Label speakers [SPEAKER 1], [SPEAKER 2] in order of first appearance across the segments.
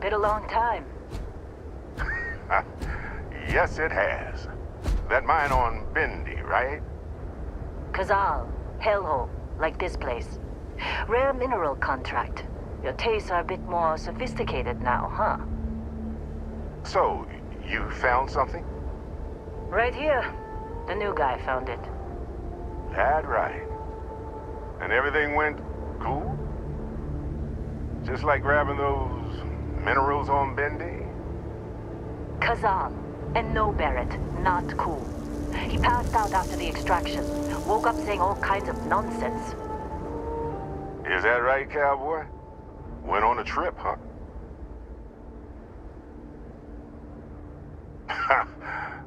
[SPEAKER 1] Been a long time.
[SPEAKER 2] Yes, it has. That mine on Bendy, right?
[SPEAKER 1] Kazal, hellhole, like this place. Rare mineral contract. Your tastes are a bit more sophisticated now, huh?
[SPEAKER 2] So, you found something?
[SPEAKER 1] Right here. The new guy found it.
[SPEAKER 2] That right. And everything went cool? Just like grabbing those minerals on Bendy?
[SPEAKER 1] Kazal. And no, Barrett, not cool. He passed out after the extraction. Woke up saying all kinds of nonsense.
[SPEAKER 2] Is that right, cowboy? Went on a trip, huh?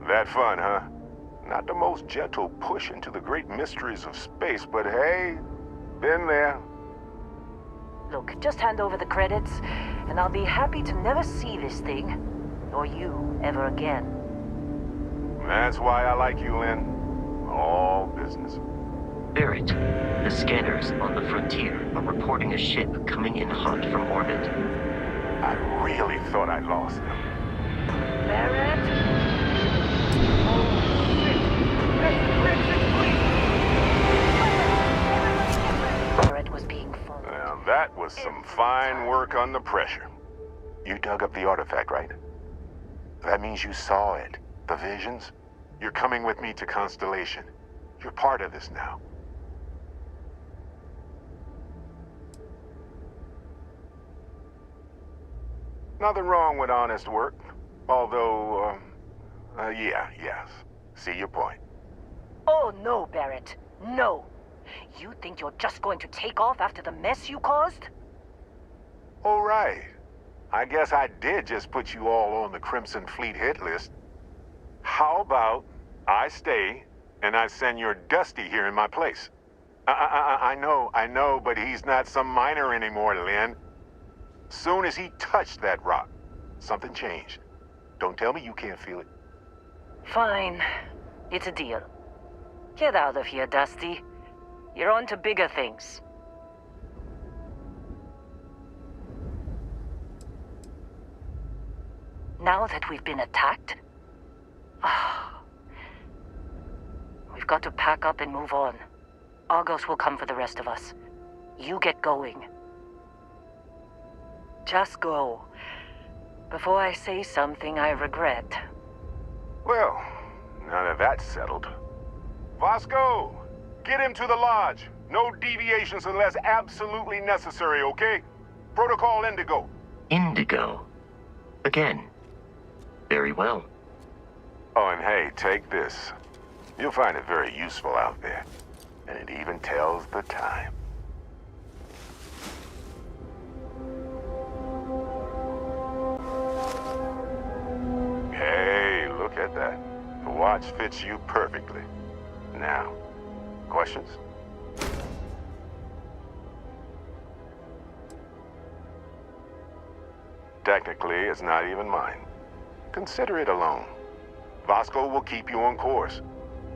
[SPEAKER 2] That fun, huh? Not the most gentle push into the great mysteries of space, but hey, been there.
[SPEAKER 1] Look, just hand over the credits, and I'll be happy to never see this thing, or you, ever again.
[SPEAKER 2] That's why I like you, Lynn. All business.
[SPEAKER 3] Barrett, the scanners on the frontier are reporting a ship coming in hot from orbit.
[SPEAKER 2] I really thought I lost them.
[SPEAKER 1] Barrett? Oh, shit! Barrett was being followed.
[SPEAKER 2] Now, that was some fine work under pressure. You dug up the artifact, right? That means you saw it. The visions? You're coming with me to Constellation. You're part of this now. Nothing wrong with honest work. Although, yes. See your point.
[SPEAKER 1] Oh, no, Barrett. No. You think you're just going to take off after the mess you caused?
[SPEAKER 2] All right. I guess I did just put you all on the Crimson Fleet hit list. How about I stay and I send your Dusty here in my place? I know, but he's not some miner anymore, Lynn. Soon as he touched that rock, something changed. Don't tell me you can't feel it.
[SPEAKER 1] Fine. It's a deal. Get out of here, Dusty. You're on to bigger things. Now that we've been attacked, we've got to pack up and move on. Argos will come for the rest of us. You get going. Just go. Before I say something I regret.
[SPEAKER 2] Well, now that that's settled. Vasco, get him to the lodge. No deviations unless absolutely necessary, okay? Protocol Indigo.
[SPEAKER 3] Indigo? Again. Very well.
[SPEAKER 2] Oh, and hey, take this. You'll find it very useful out there. And it even tells the time. Hey, look at that. The watch fits you perfectly. Now, questions? Technically, it's not even mine. Consider it a loan. Vasco will keep you on course.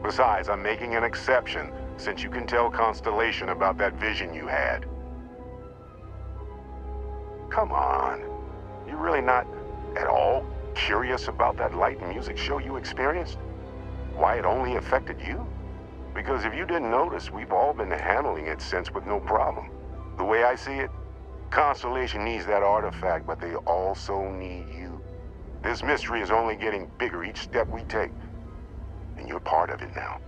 [SPEAKER 2] Besides, I'm making an exception, since you can tell Constellation about that vision you had. Come on. You're really not at all curious about that light and music show you experienced? Why it only affected you? Because if you didn't notice, we've all been handling it since with no problem. The way I see it, Constellation needs that artifact, but they also need you. This mystery is only getting bigger each step we take. And you're part of it now.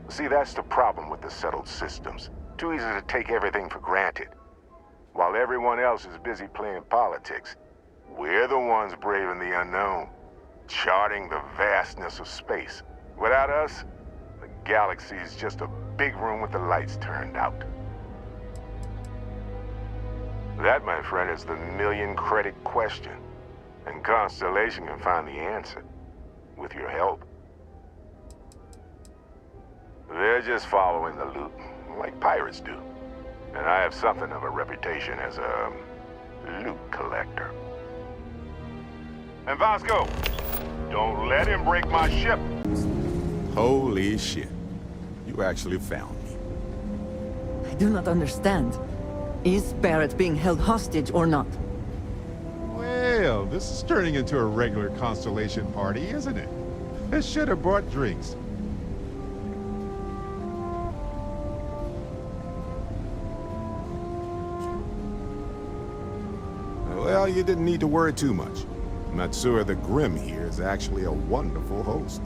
[SPEAKER 2] See, that's the problem with the settled systems. Too easy to take everything for granted. While everyone else is busy playing politics, we're the ones braving the unknown, charting the vastness of space. Without us, the galaxy is just a big room with the lights turned out. That, my friend, is the million-credit question. And Constellation can find the answer, with your help. They're just following the loot, like pirates do. And I have something of a reputation as a loot collector. And Vasco, don't let him break my ship.
[SPEAKER 4] Holy shit. You actually found me.
[SPEAKER 5] I do not understand.
[SPEAKER 4] Is Barrett being held hostage or not?
[SPEAKER 5] Well, this is turning into a regular constellation party, isn't it? I should have brought drinks.
[SPEAKER 2] Well, you didn't need to worry too much. Matsura the Grim here is actually a wonderful host.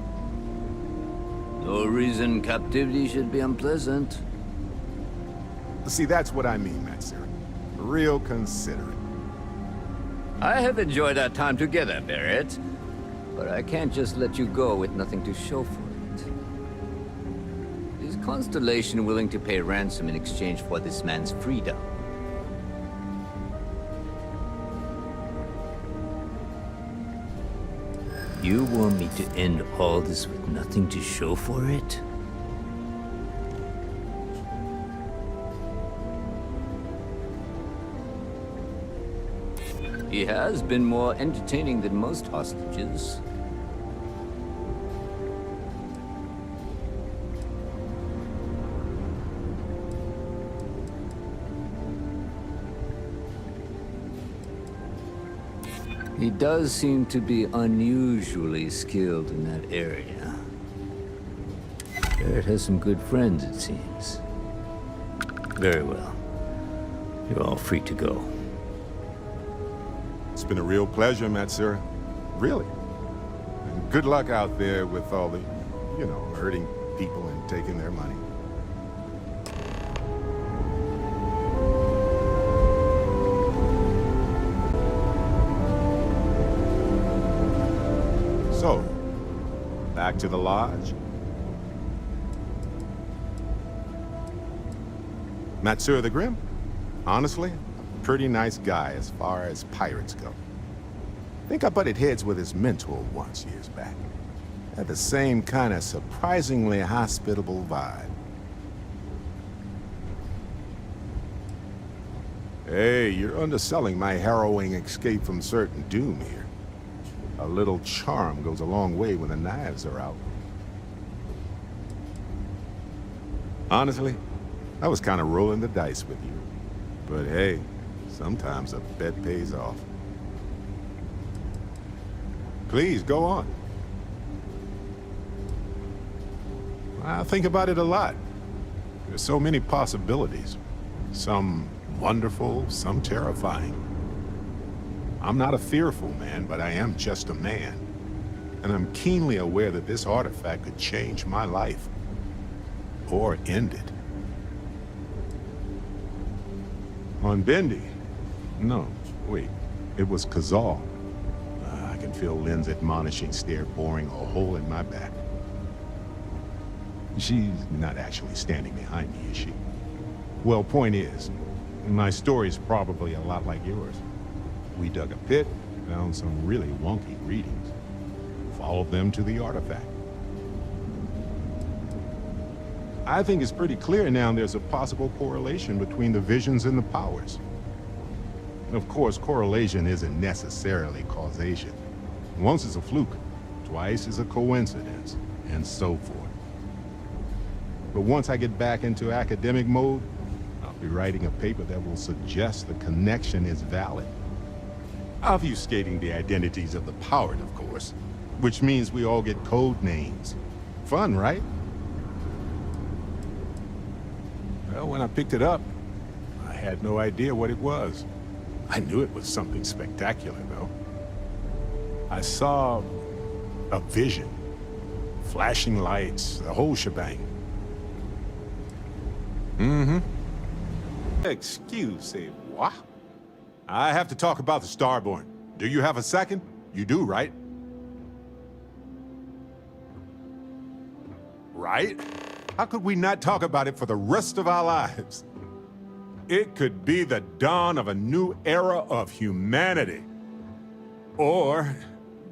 [SPEAKER 6] No reason captivity should be unpleasant.
[SPEAKER 2] See, that's what I mean, Matsura. Real considerate.
[SPEAKER 6] I have enjoyed our time together, Barrett. But I can't just let you go with nothing to show for it. Is Constellation willing to pay ransom in exchange for this man's freedom? You want me to end all this with nothing to show for it? He has been more entertaining than most hostages. He does seem to be unusually skilled in that area. Barrett has some good friends, it seems. Very well. You're all free to go.
[SPEAKER 2] It's been a real pleasure, Matsura. Really. And good luck out there with all the, hurting people and taking their money. So, back to the lodge. Matsura the Grim? Honestly, pretty nice guy as far as pirates go. Think I butted heads with his mentor once years back. Had the same kind of surprisingly hospitable vibe. Hey, you're underselling my harrowing escape from certain doom here. A little charm goes a long way when the knives are out. Honestly, I was kind of rolling the dice with you. But hey, sometimes a bet pays off. Please, go on. I think about it a lot. There's so many possibilities. Some wonderful, some terrifying. I'm not a fearful man, but I am just a man. And I'm keenly aware that this artifact could change my life. Or end it. On Bendy? No, wait. It was Kazal. I can feel Lynn's admonishing stare boring a hole in my back. She's not actually standing behind me, is she? Well, point is, my story's probably a lot like yours. We dug a pit, found some really wonky readings. Followed them to the artifact. I think it's pretty clear now there's a possible correlation between the visions and the powers. Of course, correlation isn't necessarily causation. Once is a fluke, twice is a coincidence, and so forth. But once I get back into academic mode, I'll be writing a paper that will suggest the connection is valid. Obfuscating the identities of the powered, of course, which means we all get code names. Fun, right? Well, when I picked it up, I had no idea what it was. I knew it was something spectacular, though. I saw a vision, flashing lights, the whole shebang. Excuse me, what? I have to talk about the Starborn. Do you have a second? You do, right? Right? How could we not talk about it for the rest of our lives? It could be the dawn of a new era of humanity. Or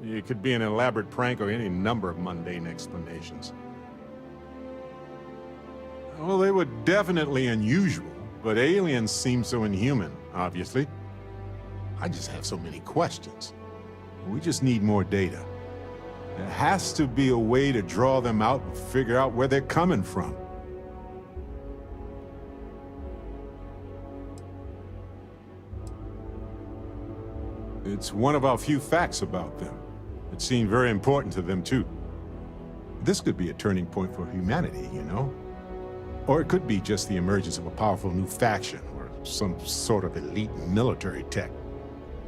[SPEAKER 2] it could be an elaborate prank or any number of mundane explanations. Well, they were definitely unusual, but aliens seem so inhuman, obviously. I just have so many questions. We just need more data. There has to be a way to draw them out and figure out where they're coming from.
[SPEAKER 5] It's one of our few facts about them. It seemed very important to them, too. This could be a turning point for humanity, you know? Or it could be just the emergence of a powerful new faction, or some sort of elite military tech,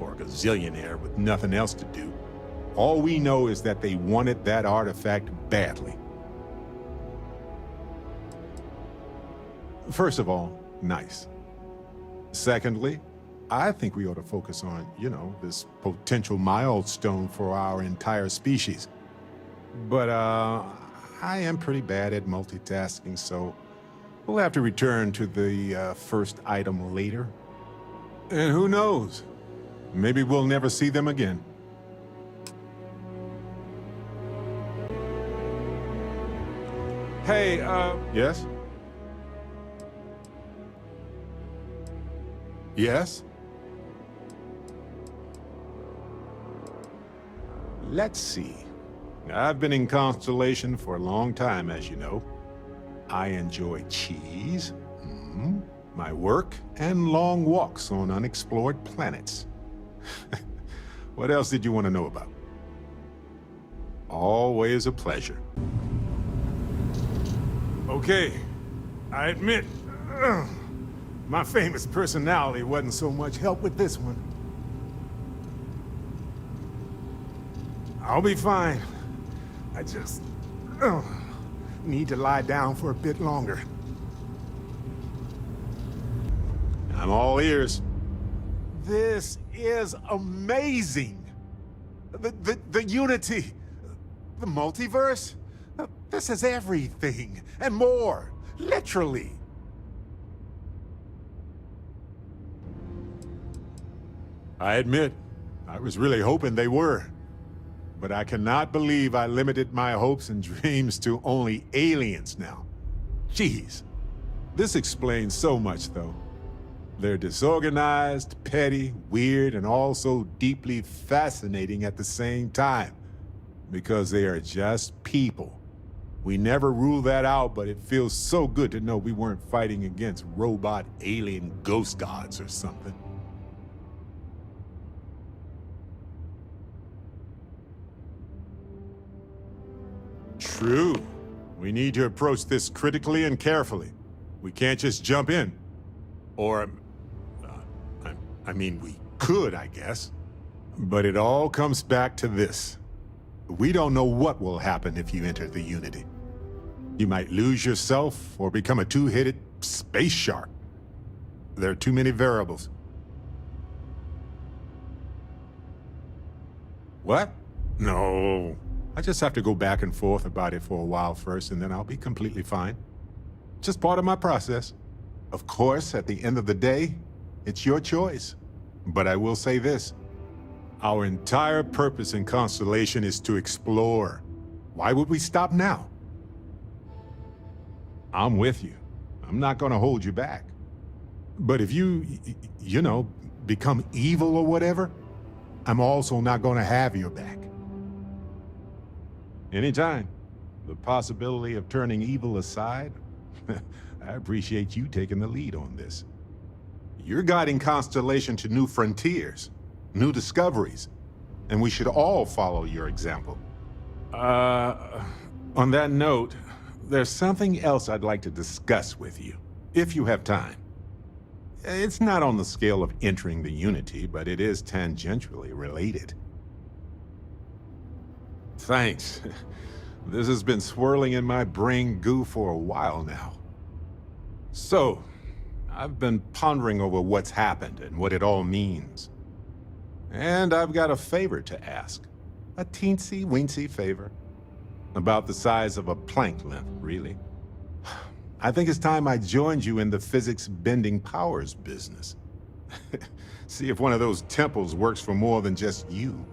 [SPEAKER 5] or a gazillionaire with nothing else to do. All we know is that they wanted that artifact badly. First of all, nice. Secondly, I think we ought to focus on, you know, this potential milestone for our entire species. But, I am pretty bad at multitasking, so we'll have to return to the first item later. And who knows? Maybe we'll never see them again. Hey, yes? Yes? Let's see. I've been in Constellation for a long time, as you know. I enjoy cheese, my work, and long walks on unexplored planets. What else did you want to know about? Always a pleasure. Okay, I admit, my famous personality wasn't so much help with this one. I'll be fine. I just need to lie down for a bit longer. I'm all ears. This is amazing. The unity, the multiverse. This is everything and more, literally. I admit, I was really hoping they were. But I cannot believe I limited my hopes and dreams to only aliens now. Jeez. This explains so much, though. They're disorganized, petty, weird, and also deeply fascinating at the same time. Because they are just people. We never rule that out, but it feels so good to know we weren't fighting against robot alien ghost gods or something. True. We need to approach this critically and carefully. We can't just jump in. Or, I mean, we could, I guess. But it all comes back to this. We don't know what will happen if you enter the Unity. You might lose yourself or become a two-headed space shark. There are too many variables. What? No. I just have to go back and forth about it for a while first, and then I'll be completely fine. Just part of my process. Of course, at the end of the day, it's your choice. But I will say this. Our entire purpose in Constellation is to explore. Why would we stop now? I'm with you. I'm not gonna hold you back. But if you know, become evil or whatever, I'm also not gonna have your back. Anytime. The possibility of turning evil aside, I appreciate you taking the lead on this. You're guiding Constellation to new frontiers, new discoveries, and we should all follow your example. On that note, there's something else I'd like to discuss with you, if you have time. It's not on the scale of entering the Unity, but it is tangentially related. Thanks. This has been swirling in my brain goo for a while now. So, I've been pondering over what's happened and what it all means. And I've got a favor to ask. A teensy-weensy favor. About the size of a plank length, really. I think it's time I joined you in the physics-bending powers business. See if one of those temples works for more than just you.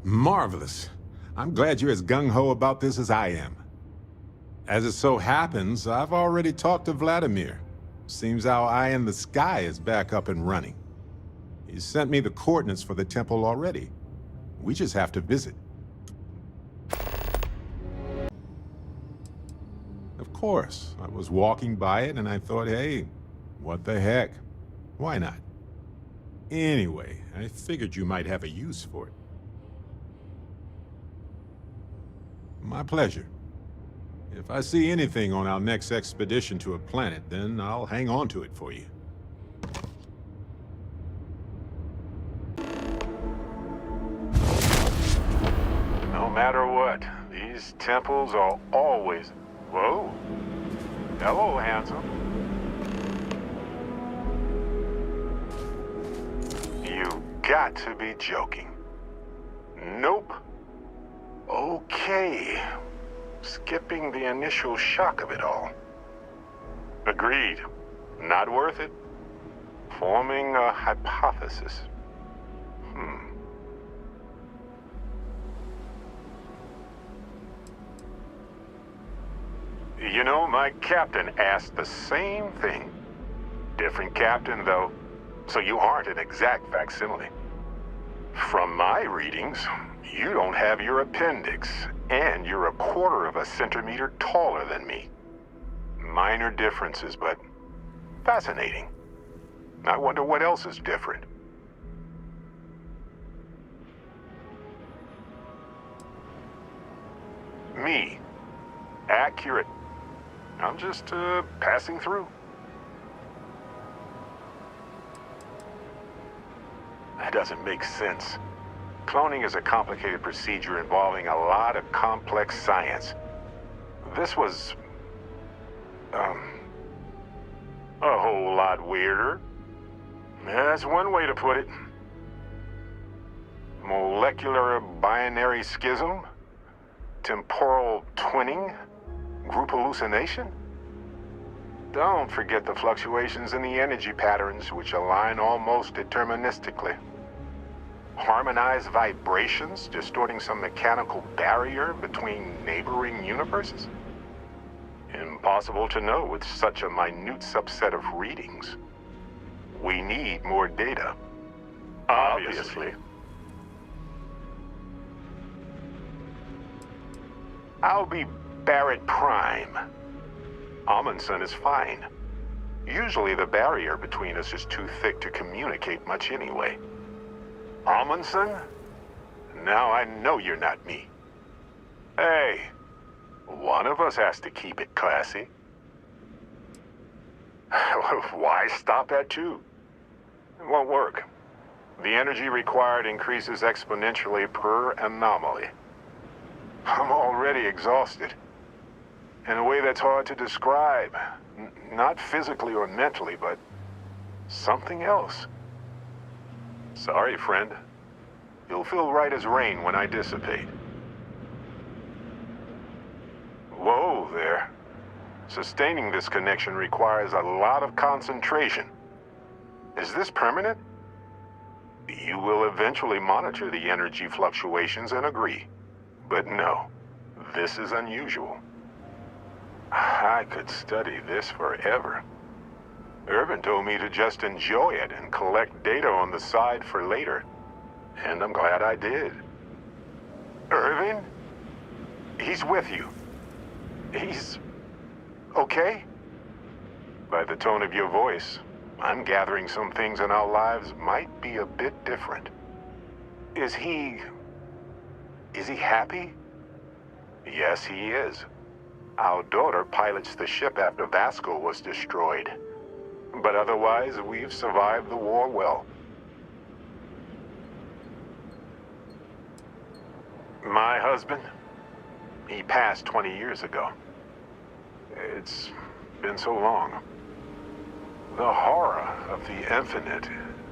[SPEAKER 5] Marvelous. I'm glad you're as gung-ho about this as I am. As it so happens, I've already talked to Vladimir. Seems our eye in the sky is back up and running. He sent me the coordinates for the temple already. We just have to visit. Of course, I was walking by it and I thought, hey, what the heck? Why not? Anyway, I figured you might have a use for it. My pleasure. If I see anything on our next expedition to a planet, then I'll hang on to it for you. No matter what, these temples are always... Whoa. Hello, handsome. You got to be joking. Nope. Okay. Skipping the initial shock of it all. Agreed. Not worth it. Forming a hypothesis. You know, my captain asked the same thing. Different captain, though, so you aren't an exact facsimile. From my readings, you don't have your appendix, and you're a quarter of a centimeter taller than me. Minor differences, but fascinating. I wonder what else is different. Me. Accurate. I'm just, passing through. That doesn't make sense. Cloning is a complicated procedure involving a lot of complex science. This was... a whole lot weirder. That's one way to put it. Molecular binary schism? Temporal twinning? Group hallucination? Don't forget the fluctuations in the energy patterns, which align almost deterministically. Harmonized vibrations, distorting some mechanical barrier between neighboring universes? Impossible to know with such a minute subset of readings. We need more data. Obviously. I'll be Barrett Prime. Amundsen is fine. Usually the barrier between us is too thick to communicate much anyway. Amundsen? Now I know you're not me. Hey, one of us has to keep it classy. Why stop at two? It won't work. The energy required increases exponentially per anomaly. I'm already exhausted. In a way that's hard to describe. Not physically or mentally, but something else. Sorry, friend. You'll feel right as rain when I dissipate. Whoa there. Sustaining this connection requires a lot of concentration. Is this permanent? You will eventually monitor the energy fluctuations and agree. But no, this is unusual. I could study this forever. Irvin told me to just enjoy it and collect data on the side for later. And I'm glad I did. Irvin? He's with you. He's... okay? By the tone of your voice, I'm gathering some things in our lives might be a bit different. Is he happy? Yes, he is. Our daughter pilots the ship after Vasco was destroyed. But otherwise, we've survived the war well. My husband? He passed 20 years ago. It's been so long. The horror of the infinite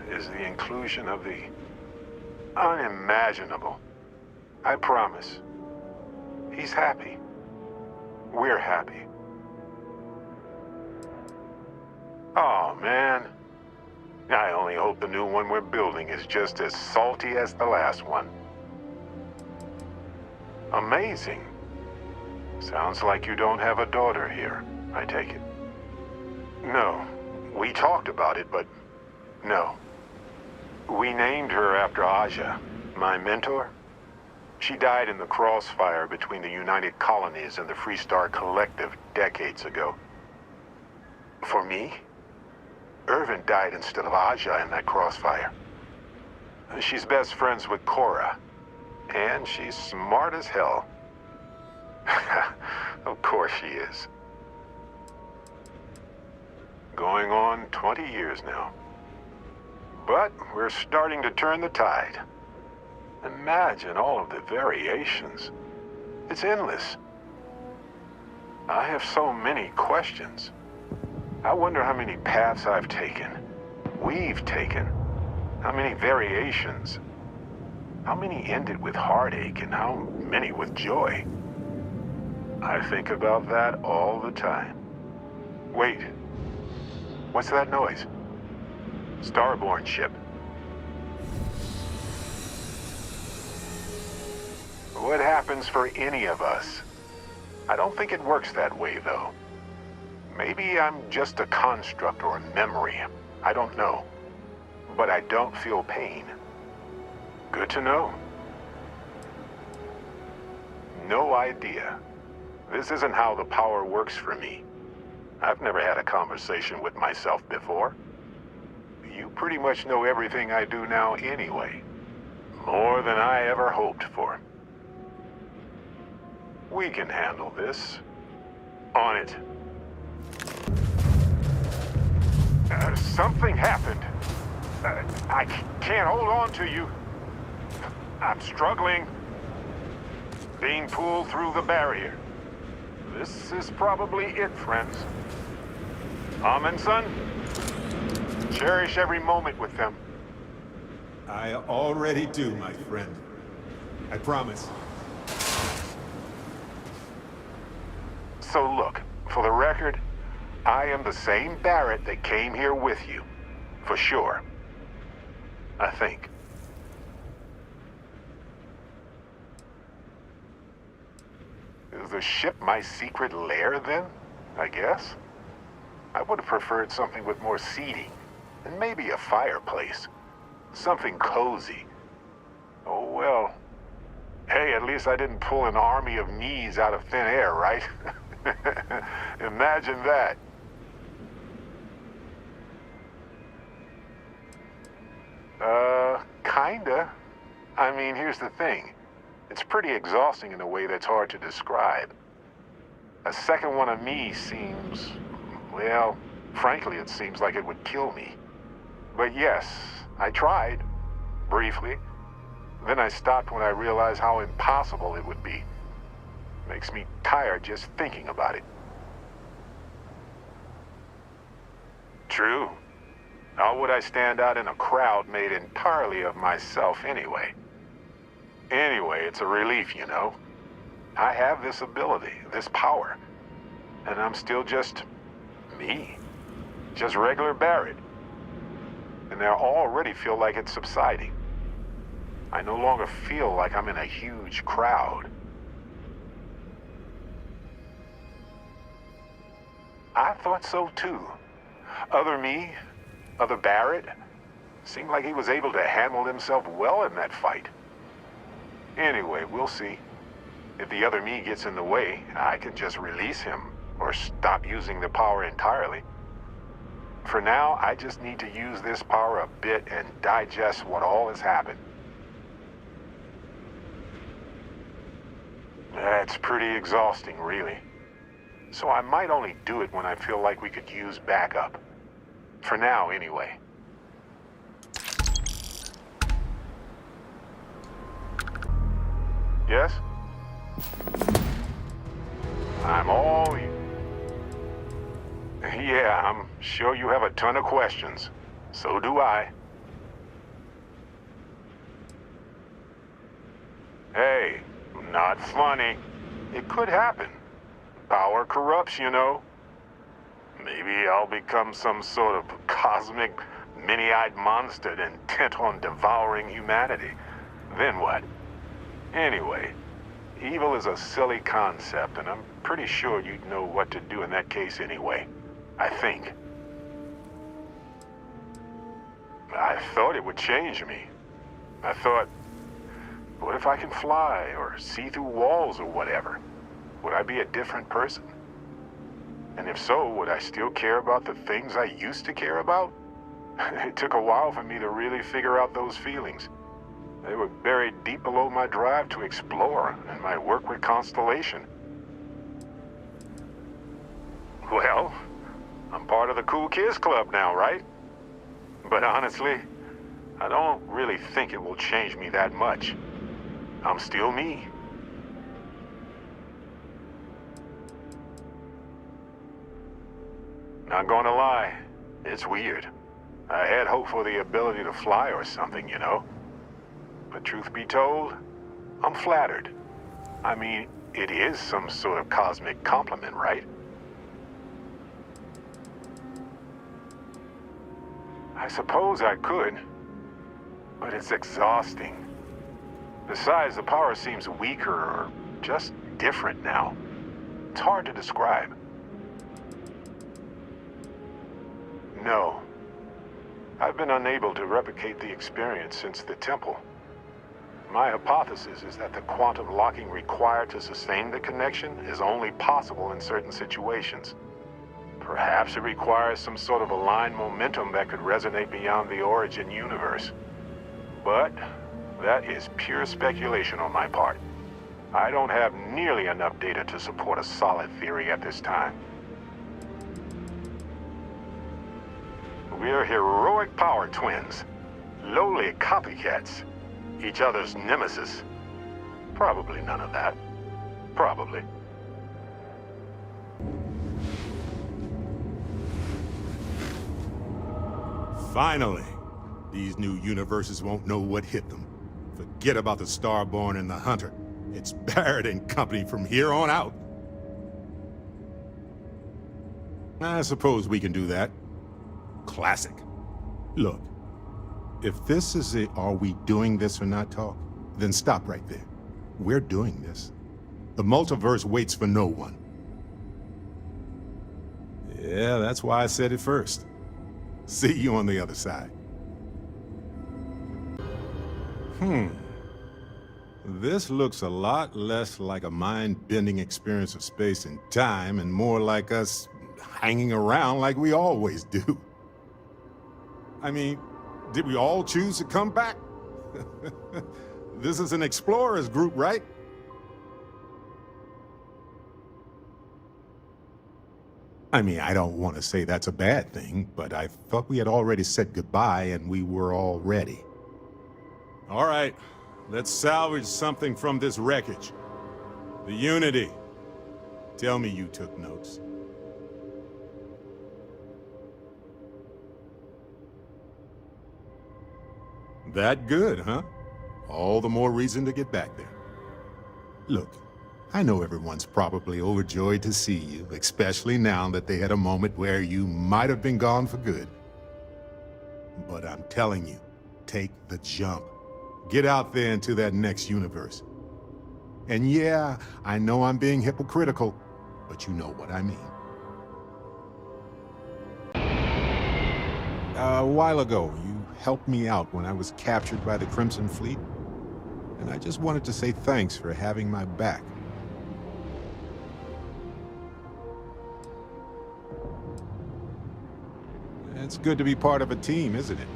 [SPEAKER 5] is the inclusion of the unimaginable. I promise. He's happy. We're happy. Oh, man. I only hope the new one we're building is just as salty as the last one. Amazing. Sounds like you don't have a daughter here, I take it. No. We talked about it, but no. We named her after Aja, my mentor. She died in the crossfire between the United Colonies and the Freestar Collective decades ago. For me, Irvin
[SPEAKER 2] Irvin died instead of Aja in that crossfire. She's best friends with Cora, and she's smart as hell. Of course she is. Going on 20 years now. But we're starting to turn the tide. Imagine all of the variations. It's endless. I have so many questions. I wonder how many paths I've taken, we've taken, how many variations, how many ended with heartache and how many with joy. I think about that all the time. Wait, what's that noise? Starborn ship. What happens for any of us? I don't think it works that way, though. Maybe I'm just a construct or a memory. I don't know. But I don't feel pain. Good to know. No idea. This isn't how the power works for me. I've never had a conversation with myself before. You pretty much know everything I do now anyway. More than I ever hoped for. We can handle this. On it. Something happened. I can't hold on to you. I'm struggling. Being pulled through the barrier. This is probably it, friends. Amundsen, cherish every moment with them.
[SPEAKER 5] I already do, my friend. I promise.
[SPEAKER 2] So look, for the record, I am the same Barrett that came here with you. For sure. I think. Is the ship my secret lair, then? I guess? I would have preferred something with more seating, and maybe a fireplace. Something cozy. Oh well. Hey, at least I didn't pull an army of knees out of thin air, right? Imagine that. Kinda. I mean, here's the thing. It's pretty exhausting in a way that's hard to describe. A second one of me seems... well, frankly, it seems like it would kill me. But yes, I tried. Briefly. Then I stopped when I realized how impossible it would be. Makes me tired just thinking about it. True. How would I stand out in a crowd made entirely of myself anyway? Anyway, it's a relief, you know. I have this ability, this power. And I'm still just... me. Just regular Barrett. And I already feel like it's subsiding. I no longer feel like I'm in a huge crowd. I thought so too. Other me, other Barrett, seemed like he was able to handle himself well in that fight. Anyway, we'll see. If the other me gets in the way, I can just release him, or stop using the power entirely. For now, I just need to use this power a bit and digest what all has happened. That's pretty exhausting, really. So I might only do it when I feel like we could use backup. For now, anyway. Yes? I'm all... Yeah, I'm sure you have a ton of questions. So do I. Hey, not funny. It could happen. Power corrupts, you know. Maybe I'll become some sort of cosmic, mini-eyed monster intent on devouring humanity. Then what? Anyway, evil is a silly concept, and I'm pretty sure you'd know what to do in that case anyway. I think. I thought it would change me. I thought, what if I can fly, or see through walls, or whatever? Would I be a different person? And if so, would I still care about the things I used to care about? It took a while for me to really figure out those feelings. They were buried deep below my drive to explore and my work with Constellation. Well, I'm part of the Cool Kids Club now, right? But honestly, I don't really think it will change me that much. I'm still me. Not gonna lie, it's weird. I had hoped for the ability to fly or something, you know? But truth be told, I'm flattered. I mean, it is some sort of cosmic compliment, right? I suppose I could, but it's exhausting. Besides, the power seems weaker or just different now. It's hard to describe. No. I've been unable to replicate the experience since the temple. My hypothesis is that the quantum locking required to sustain the connection is only possible in certain situations. Perhaps it requires some sort of aligned momentum that could resonate beyond the origin universe. But that is pure speculation on my part. I don't have nearly enough data to support a solid theory at this time. We're heroic power twins, lowly copycats, each other's nemesis. Probably none of that. Probably.
[SPEAKER 5] Finally, these new universes won't know what hit them. Forget about the Starborn and the Hunter. It's Barrett and company from here on out. I suppose we can do that. Classic. Look, if this is a are we doing this or not talk, then stop right there. We're doing this. The multiverse waits for no one. Yeah, that's why I said it first. See you on the other side. This looks a lot less like a mind-bending experience of space and time and more like us hanging around like we always do. I mean, did we all choose to come back? This is an explorers group, right? I mean, I don't want to say that's a bad thing, but I thought we had already said goodbye and we were all ready. All right, let's salvage something from this wreckage. The Unity. Tell me you took notes. That good, huh? All the more reason to get back there. Look, I know everyone's probably overjoyed to see you, especially now that they had a moment where you might have been gone for good. But I'm telling you, take the jump. Get out there into that next universe. And yeah, I know I'm being hypocritical, but you know what I mean. A while ago, you helped me out when I was captured by the Crimson Fleet, and I just wanted to say thanks for having my back. It's good to be part of a team, isn't it?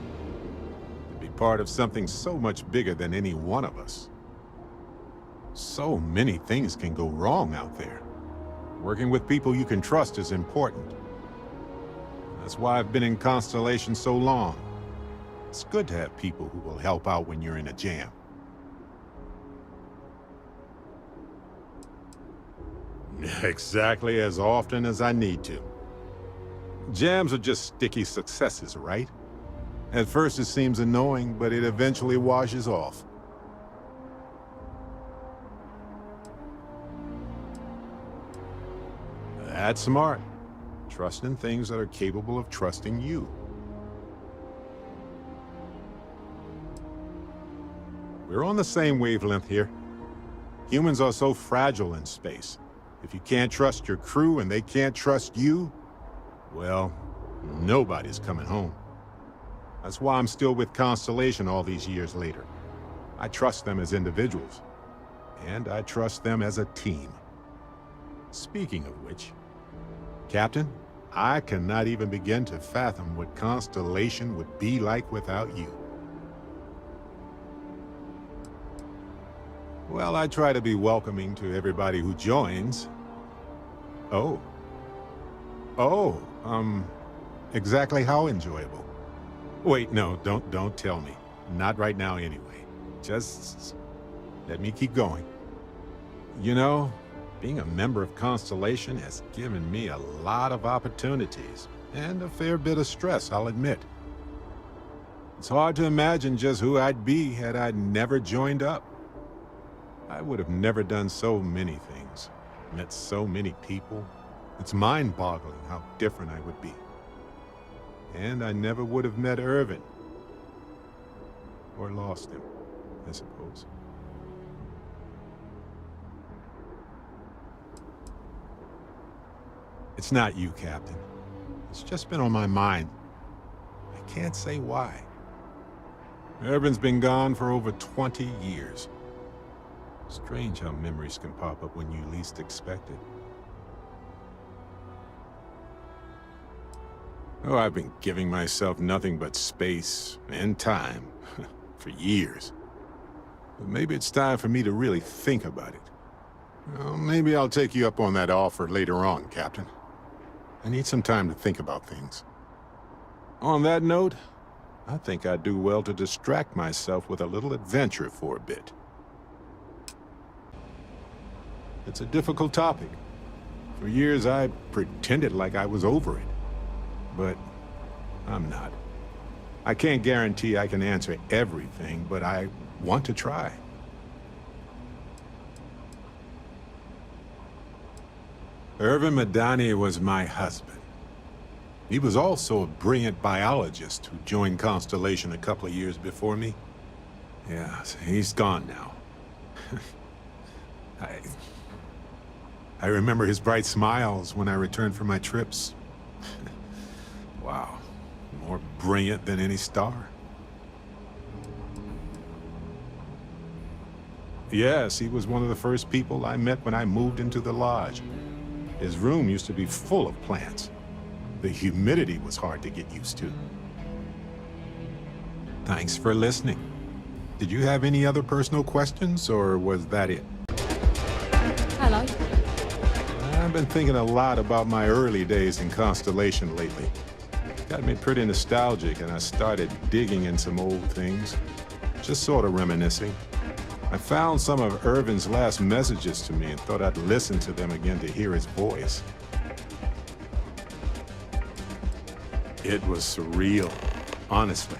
[SPEAKER 5] To be part of something so much bigger than any one of us. So many things can go wrong out there. Working with people you can trust is important. That's why I've been in Constellation so long. It's good to have people who will help out when you're in a jam. Exactly as often as I need to. Jams are just sticky successes, right? At first it seems annoying, but it eventually washes off. That's smart. Trust in things that are capable of trusting you. We're on the same wavelength here. Humans are so fragile in space. If you can't trust your crew and they can't trust you, well, nobody's coming home. That's why I'm still with Constellation all these years later. I trust them as individuals, and I trust them as a team. Speaking of which, Captain, I cannot even begin to fathom what Constellation would be like without you. Well, I try to be welcoming to everybody who joins. Oh. Oh, exactly how enjoyable? Wait, no, don't tell me. Not right now anyway. Just let me keep going. You know, being a member of Constellation has given me a lot of opportunities, and a fair bit of stress, I'll admit. It's hard to imagine just who I'd be had I never joined up. I would have never done so many things, met so many people. It's mind-boggling how different I would be. And I never would have met Irvin. Or lost him, I suppose. It's not you, Captain. It's just been on my mind. I can't say why. Irvin's been gone for over 20 years. Strange how memories can pop up when you least expect it. Oh, I've been giving myself nothing but space and time for years. But maybe it's time for me to really think about it. Well, maybe I'll take you up on that offer later on, Captain. I need some time to think about things. On that note, I think I'd do well to distract myself with a little adventure for a bit. It's a difficult topic. For years, I pretended like I was over it. But I'm not. I can't guarantee I can answer everything, but I want to try. Irvin Madani was my husband. He was also a brilliant biologist who joined Constellation a couple of years before me. Yeah, he's gone now. I remember his bright smiles when I returned from my trips. Wow, more brilliant than any star. Yes, he was one of the first people I met when I moved into the lodge. His room used to be full of plants. The humidity was hard to get used to. Thanks for listening. Did you have any other personal questions, or was that it?
[SPEAKER 7] Hello.
[SPEAKER 5] I've been thinking a lot about my early days in Constellation lately. Got me pretty nostalgic, and I started digging in some old things. Just sort of reminiscing. I found some of Irvin's last messages to me and thought I'd listen to them again to hear his voice. It was surreal, honestly.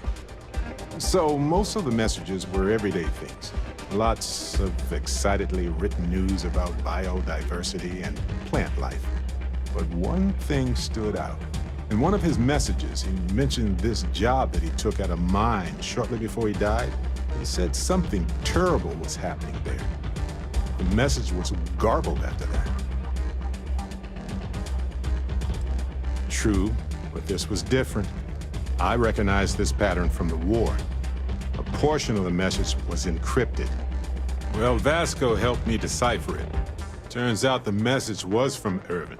[SPEAKER 5] So most of the messages were everyday things. Lots of excitedly written news about biodiversity and plant life. But one thing stood out. In one of his messages, he mentioned this job that he took at a mine shortly before he died. He said something terrible was happening there. The message was garbled after that. True, but this was different. I recognized this pattern from the war. A portion of the message was encrypted. Well, Vasco helped me decipher it. Turns out the message was from Irvin,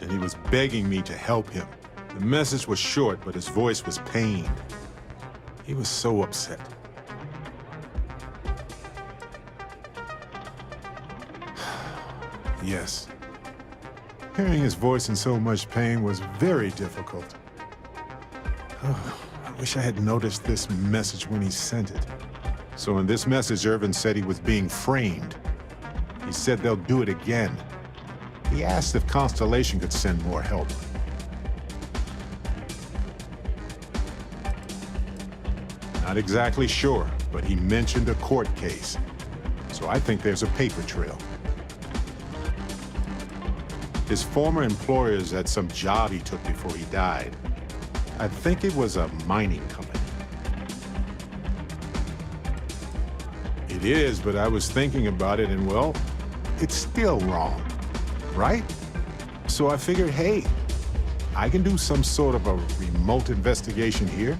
[SPEAKER 5] and he was begging me to help him. The message was short, but his voice was pained. He was so upset. Yes. Hearing his voice in so much pain was very difficult. Oh, I wish I had noticed this message when he sent it. So in this message, Irvin said he was being framed. He said they'll do it again. He asked if Constellation could send more help. Not exactly sure, but he mentioned a court case. So I think there's a paper trail. His former employers had some job he took before he died. I think it was a mining company. It is, but I was thinking about it and, well, it's still wrong, right? So I figured, hey, I can do some sort of a remote investigation here,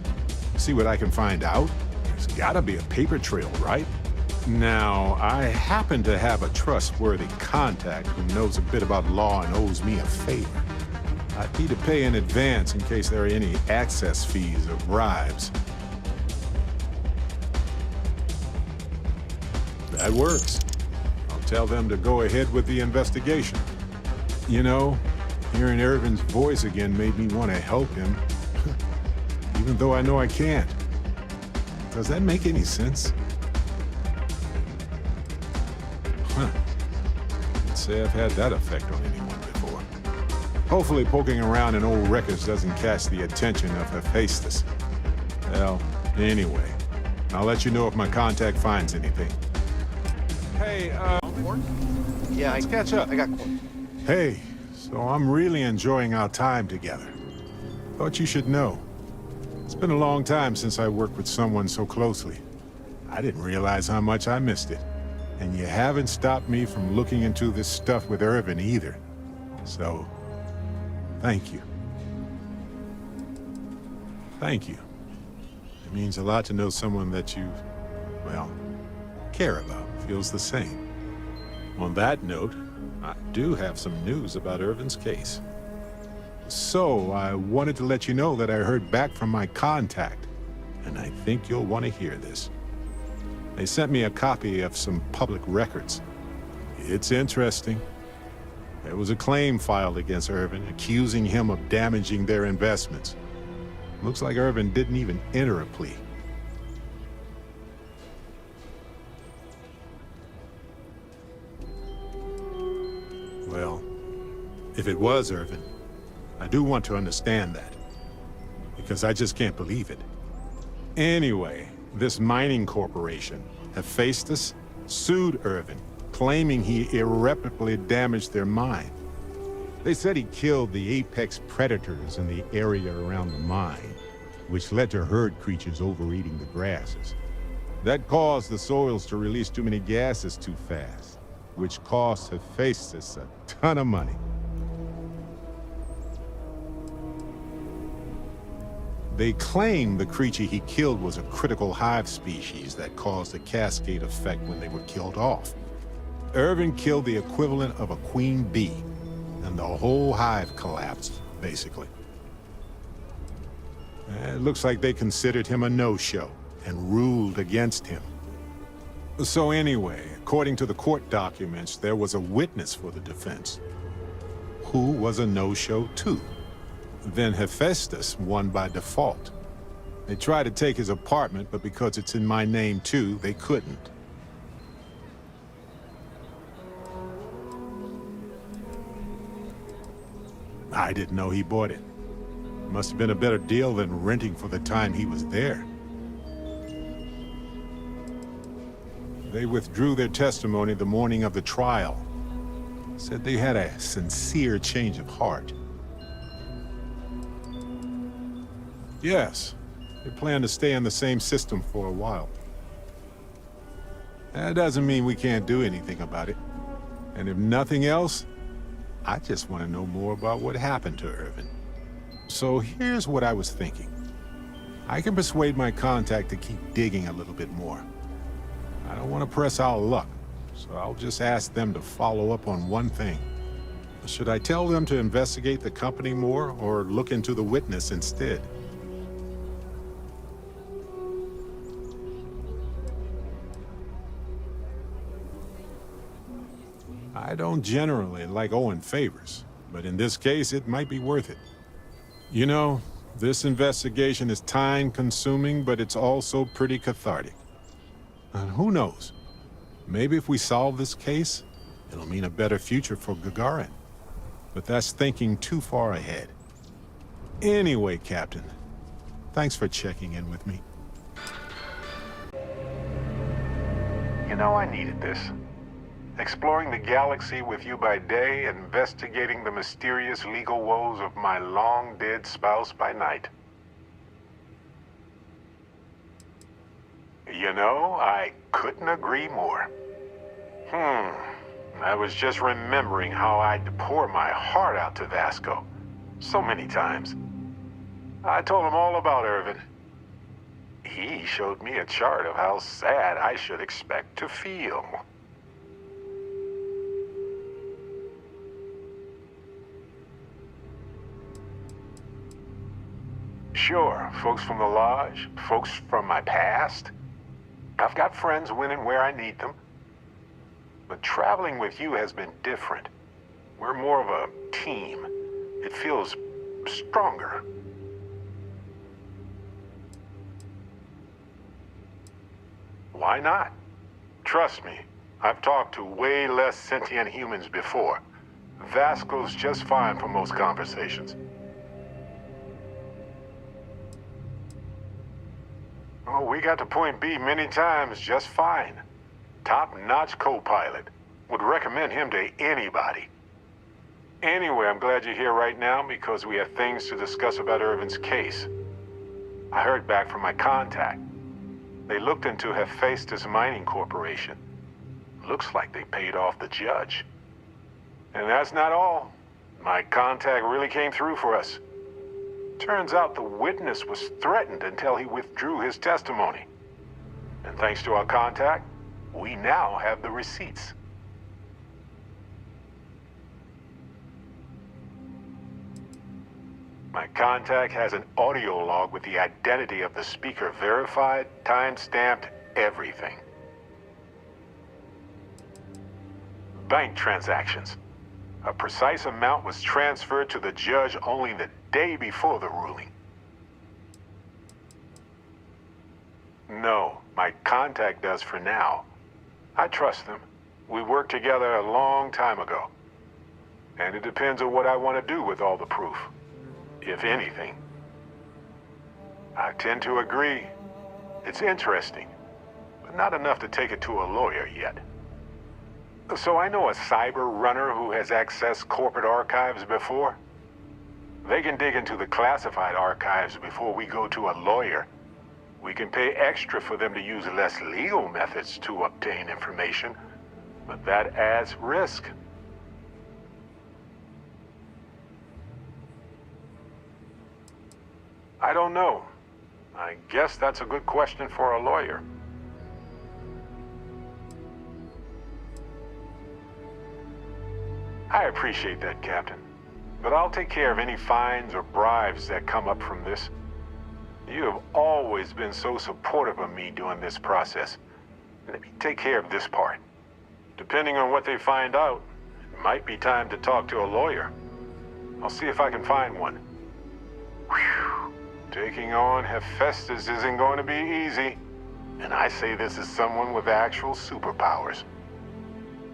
[SPEAKER 5] see what I can find out. There's gotta be a paper trail, right? Now, I happen to have a trustworthy contact who knows a bit about law and owes me a favor. I'd need to pay in advance in case there are any access fees or bribes. That works. I'll tell them to go ahead with the investigation. You know, hearing Irvin's voice again made me want to help him, even though I know I can't. Does that make any sense? Huh. I'd say I've had that effect on anyone before. Hopefully poking around in old records doesn't catch the attention of Hephaestus. Well, anyway, I'll let you know if my contact finds anything. Hey,
[SPEAKER 8] Yeah,
[SPEAKER 5] let's catch up.
[SPEAKER 8] I got.
[SPEAKER 5] Hey, so I'm really enjoying our time together. Thought you should know. It's been a long time since I worked with someone so closely. I didn't realize how much I missed it. And you haven't stopped me from looking into this stuff with Irvin either. So, thank you. Thank you. It means a lot to know someone that you, well, care about feels the same. On that note, I do have some news about Irvin's case. So, I wanted to let you know that I heard back from my contact, and I think you'll want to hear this. They sent me a copy of some public records. It's interesting. There was a claim filed against Irvin, accusing him of damaging their investments. Looks like Irvin didn't even enter a plea. Well, if it was Irvin, I do want to understand that, because I just can't believe it. Anyway, this mining corporation, Hephaestus, sued Irvin, claiming he irreparably damaged their mine. They said he killed the apex predators in the area around the mine, which led to herd creatures overeating the grasses. That caused the soils to release too many gases too fast, which cost Hephaestus a ton of money. They claim the creature he killed was a critical hive species that caused a cascade effect when they were killed off. Irvin killed the equivalent of a queen bee, and the whole hive collapsed, basically. It looks like they considered him a no-show and ruled against him. So anyway, according to the court documents, there was a witness for the defense, who was a no-show too. Then Hephaestus won by default. They tried to take his apartment, but because it's in my name too, they couldn't. I didn't know he bought it. Must have been a better deal than renting for the time he was there. They withdrew their testimony the morning of the trial. Said they had a sincere change of heart. Yes, they plan to stay in the same system for a while. That doesn't mean we can't do anything about it. And if nothing else, I just want to know more about what happened to Irvin. So here's what I was thinking. I can persuade my contact to keep digging a little bit more. I don't want to press our luck, so I'll just ask them to follow up on one thing. Should I tell them to investigate the company more, or look into the witness instead? I don't generally like owing favors, but in this case, it might be worth it. You know, this investigation is time-consuming, but it's also pretty cathartic. And who knows? Maybe if we solve this case, it'll mean a better future for Gagarin. But that's thinking too far ahead. Anyway, Captain, thanks for checking in with me. You know, I needed this. Exploring the galaxy with you by day, investigating the mysterious legal woes of my long-dead spouse by night. You know, I couldn't agree more. I was just remembering how I'd pour my heart out to Vasco so many times. I told him all about Irvin. He showed me a chart of how sad I should expect to feel.
[SPEAKER 2] Sure, folks from the Lodge, folks from my past. I've got friends when and where I need them. But traveling with you has been different. We're more of a team. It feels stronger. Why not? Trust me, I've talked to way less sentient humans before. Vasco's just fine for most conversations. Oh, we got to point B many times just fine. Top-notch co-pilot. Would recommend him to anybody. Anyway, I'm glad you're here right now because we have things to discuss about Irvin's case. I heard back from my contact. They looked into Hephaestus Mining Corporation. Looks like they paid off the judge. And that's not all. My contact really came through for us. Turns out the witness was threatened until he withdrew his testimony. And thanks to our contact, we now have the receipts. My contact has an audio log with the identity of the speaker verified, time-stamped, everything. Bank transactions. A precise amount was transferred to the judge only the day before the ruling. No, my contact does for now. I trust them. We worked together a long time ago. And it depends on what I want to do with all the proof. If anything. I tend to agree. It's interesting, but not enough to take it to a lawyer yet. So I know a cyber runner who has accessed corporate archives before. They can dig into the classified archives before we go to a lawyer. We can pay extra for them to use less legal methods to obtain information, but that adds risk. I don't know. I guess that's a good question for a lawyer. I appreciate that, Captain. But I'll take care of any fines or bribes that come up from this. You have always been so supportive of me during this process. Let me take care of this part. Depending on what they find out, it might be time to talk to a lawyer. I'll see if I can find one. Whew. Taking on Hephaestus isn't going to be easy. And I say this as someone with actual superpowers.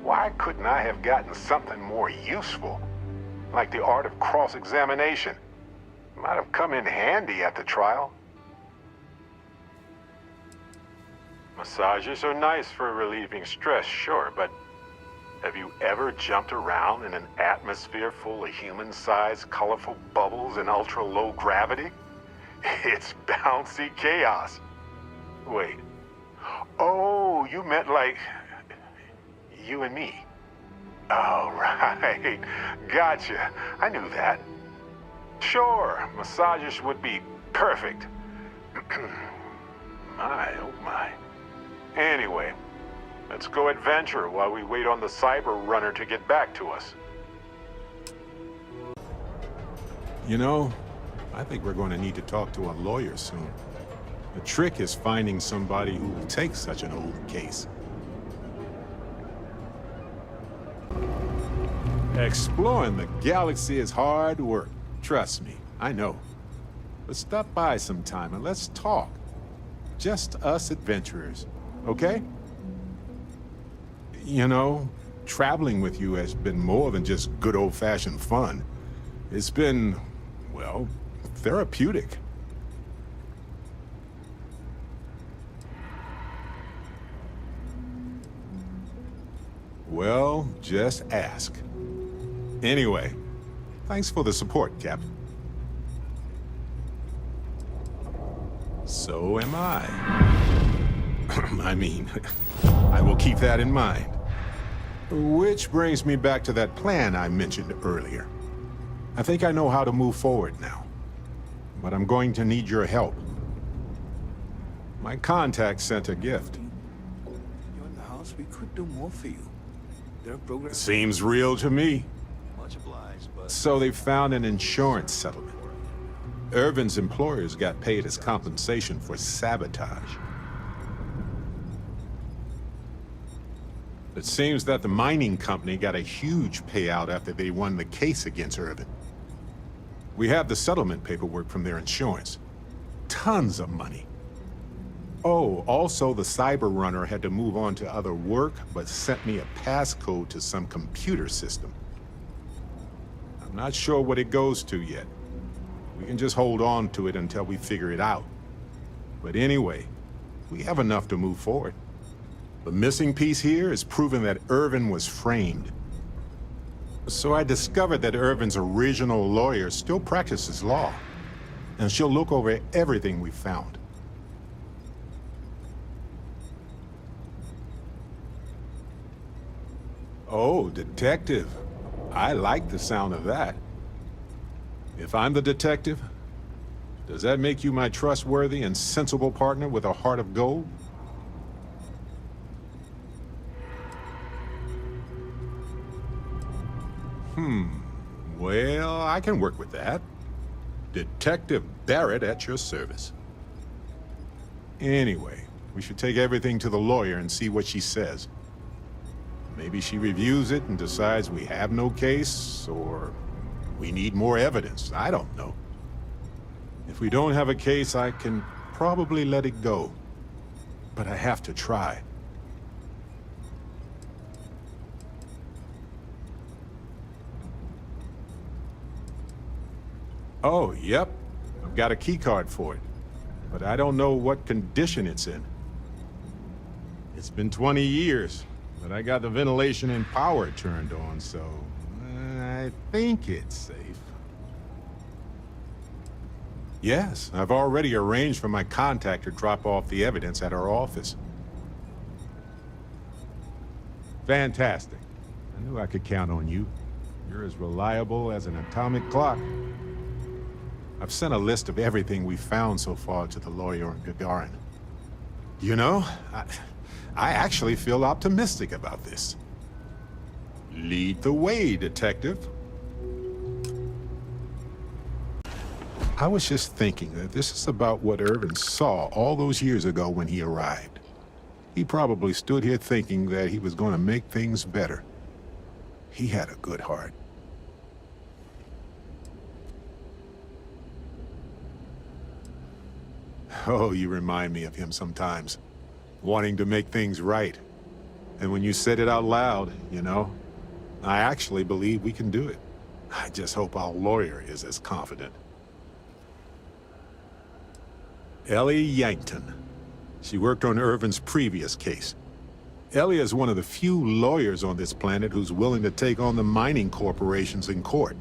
[SPEAKER 2] Why couldn't I have gotten something more useful? Like the art of cross-examination. Might have come in handy at the trial. Massages are nice for relieving stress, sure, but have you ever jumped around in an atmosphere full of human-sized, colorful bubbles in ultra-low gravity? It's bouncy chaos. Wait. Oh, you meant like you and me. Oh, right. Gotcha. I knew that. Sure, massages would be perfect. My, oh my. Anyway, let's go adventure while we wait on the cyber runner to get back to us.
[SPEAKER 5] You know, I think we're going to need to talk to a lawyer soon. The trick is finding somebody who will take such an old case. Exploring the galaxy is hard work. Trust me, I know. But stop by sometime and let's talk. Just us adventurers, okay? You know, traveling with you has been more than just good old-fashioned fun. It's been, well, therapeutic. Well, just ask. Anyway, thanks for the support, Captain. So am I. I mean, I will keep that in mind. Which brings me back to that plan I mentioned earlier. I think I know how to move forward now. But I'm going to need your help. My contact sent a gift.
[SPEAKER 9] You're in the house, we could do more for you. There are programs.
[SPEAKER 5] Seems real to me.
[SPEAKER 9] Much obliged, but
[SPEAKER 5] So they found an insurance settlement. Irvin's employers got paid as compensation for sabotage. It seems that the mining company got a huge payout after they won the case against Irvin. We have the settlement paperwork from their insurance. Tons of money. Oh, also the cyber runner had to move on to other work, but sent me a passcode to some computer system. I'm not sure what it goes to yet. We can just hold on to it until we figure it out. But anyway, we have enough to move forward. The missing piece here is proving that Irvin was framed. So I discovered that Irvin's original lawyer still practices law, and she'll look over everything we found. Oh, detective. I like the sound of that. If I'm the detective, does that make you my trustworthy and sensible partner with a heart of gold? Well, I can work with that. Detective Barrett at your service. Anyway, we should take everything to the lawyer and see what she says. Maybe she reviews it and decides we have no case, or we need more evidence. I don't know. If we don't have a case, I can probably let it go. But I have to try. Oh, yep. I've got a key card for it. But I don't know what condition it's in. It's been 20 years, but I got the ventilation and power turned on, so I think it's safe. Yes, I've already arranged for my contact to drop off the evidence at our office. Fantastic. I knew I could count on you. You're as reliable as an atomic clock. I've sent a list of everything we've found so far to the lawyer in Gagarin. You know, I actually feel optimistic about this. Lead the way, detective. I was just thinking that this is about what Irvin saw all those years ago when he arrived. He probably stood here thinking that he was going to make things better. He had a good heart. Oh, you remind me of him sometimes, wanting to make things right. And when you said it out loud, you know, I actually believe we can do it. I just hope our lawyer is as confident. Ellie Yankton. She worked on Irvin's previous case. Ellie is one of the few lawyers on this planet who's willing to take on the mining corporations in court.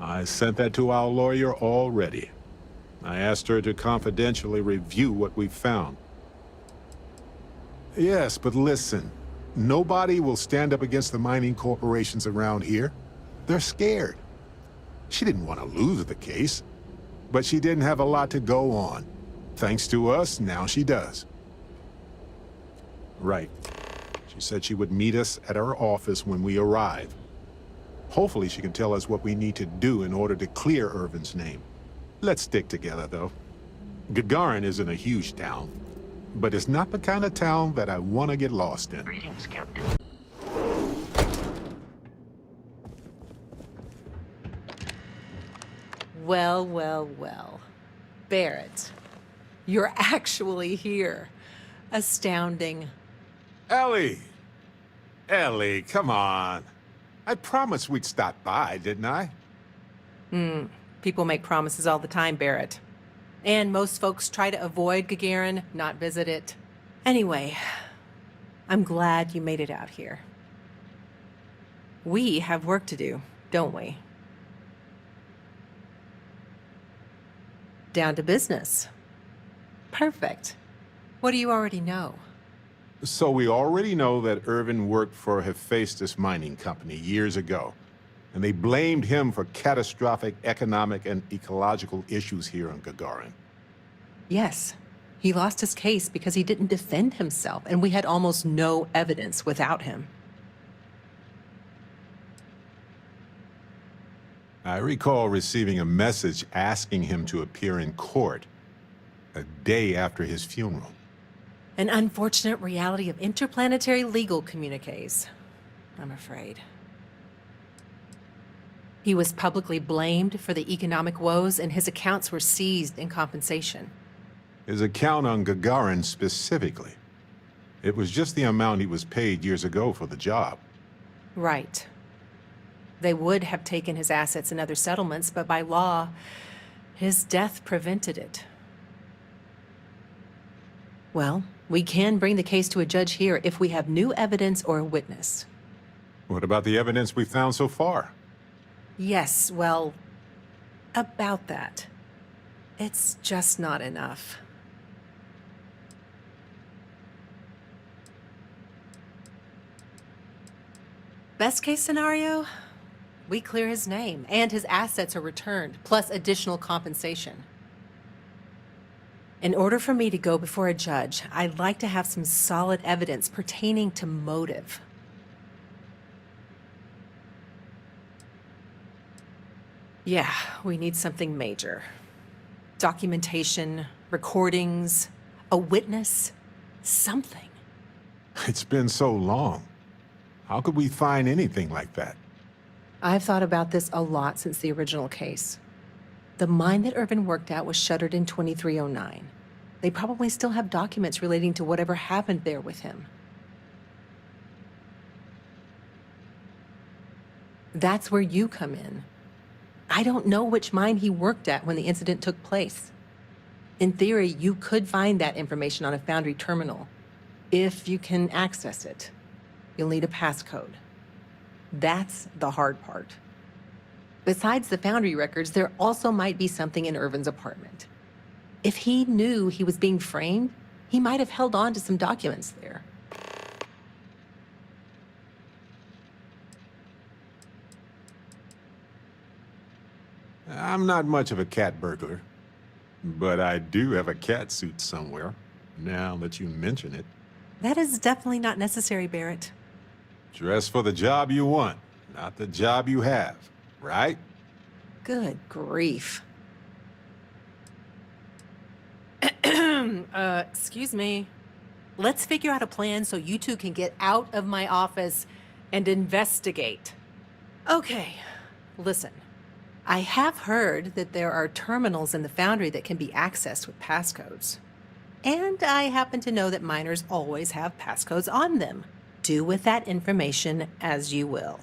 [SPEAKER 5] I sent that to our lawyer already. I asked her to confidentially review what we've found. Yes, but listen. Nobody will stand up against the mining corporations around here. They're scared. She didn't want to lose the case, but she didn't have a lot to go on. Thanks to us, now she does. Right. She said she would meet us at our office when we arrive. Hopefully she can tell us what we need to do in order to clear Irvin's name. Let's stick together, though. Gagarin isn't a huge town, but it's not the kind of town that I want to get lost in.
[SPEAKER 3] Greetings, Captain.
[SPEAKER 7] Well, well, well. Barrett, you're actually here. Astounding.
[SPEAKER 5] Ellie! Ellie, come on. I promised we'd stop by, didn't I?
[SPEAKER 7] People make promises all the time, Barrett. And most folks try to avoid Gagarin, not visit it. Anyway, I'm glad you made it out here. We have work to do, don't we? Down to business. Perfect. What do you already know?
[SPEAKER 5] So we already know that Irvin worked for Hephaestus Mining Company years ago, and they blamed him for catastrophic economic and ecological issues here on Gagarin.
[SPEAKER 7] Yes. He lost his case because he didn't defend himself, and we had almost no evidence without him.
[SPEAKER 5] I recall receiving a message asking him to appear in court a day after his funeral.
[SPEAKER 7] An unfortunate reality of interplanetary legal communiques, I'm afraid. He was publicly blamed for the economic woes, and his accounts were seized in compensation.
[SPEAKER 5] His account on Gagarin specifically. It was just the amount he was paid years ago for the job.
[SPEAKER 7] Right. They would have taken his assets and other settlements, but by law, his death prevented it. Well, we can bring the case to a judge here if we have new evidence or a witness.
[SPEAKER 5] What about the evidence we found so far?
[SPEAKER 7] Yes, well, about that. It's just not enough. Best case scenario, we clear his name and his assets are returned, plus additional compensation. In order for me to go before a judge, I'd like to have some solid evidence pertaining to motive. Yeah, we need something major. Documentation, recordings, a witness, something.
[SPEAKER 5] It's been so long. How could we find anything like that?
[SPEAKER 7] I've thought about this a lot since the original case. The mine that Irvin worked at was shuttered in 2309. They probably still have documents relating to whatever happened there with him. That's where you come in. I don't know which mine he worked at when the incident took place. In theory, you could find that information on a Foundry terminal, if you can access it. You'll need a passcode. That's the hard part. Besides the Foundry records, there also might be something in Irvin's apartment. If he knew he was being framed, he might have held on to some documents there.
[SPEAKER 5] I'm not much of a cat burglar, but I do have a cat suit somewhere, now that you mention it.
[SPEAKER 7] That is definitely not necessary, Barrett.
[SPEAKER 5] Dress for the job you want, not the job you have, right?
[SPEAKER 7] Good grief. Excuse me. Let's figure out a plan so you two can get out of my office and investigate. Okay, listen. I have heard that there are terminals in the Foundry that can be accessed with passcodes. And I happen to know that miners always have passcodes on them. Do with that information as you will.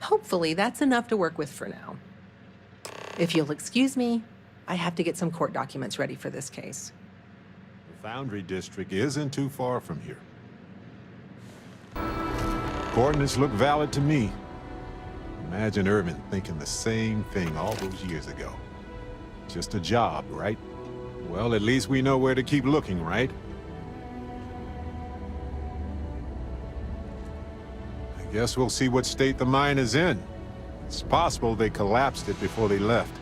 [SPEAKER 7] Hopefully that's enough to work with for now. If you'll excuse me, I have to get some court documents ready for this case.
[SPEAKER 5] The Foundry District isn't too far from here. Coordinates look valid to me. Imagine Irvin thinking the same thing all those years ago. Just a job, right? Well, at least we know where to keep looking, right? I guess we'll see what state the mine is in. It's possible they collapsed it before they left.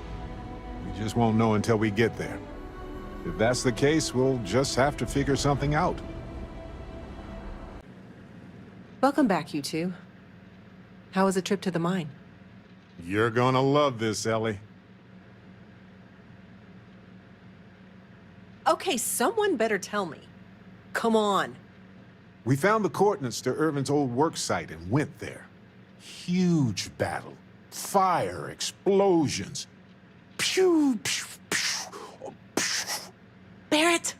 [SPEAKER 5] We just won't know until we get there. If that's the case, we'll just have to figure something out.
[SPEAKER 7] Welcome back, you two. How was the trip to the mine?
[SPEAKER 5] You're gonna love this, Ellie.
[SPEAKER 7] Okay, someone better tell me. Come on.
[SPEAKER 5] We found the coordinates to Irvin's old work site and went there. Huge battle. Fire, explosions. Pew, pew, pew, pew.
[SPEAKER 7] Barrett,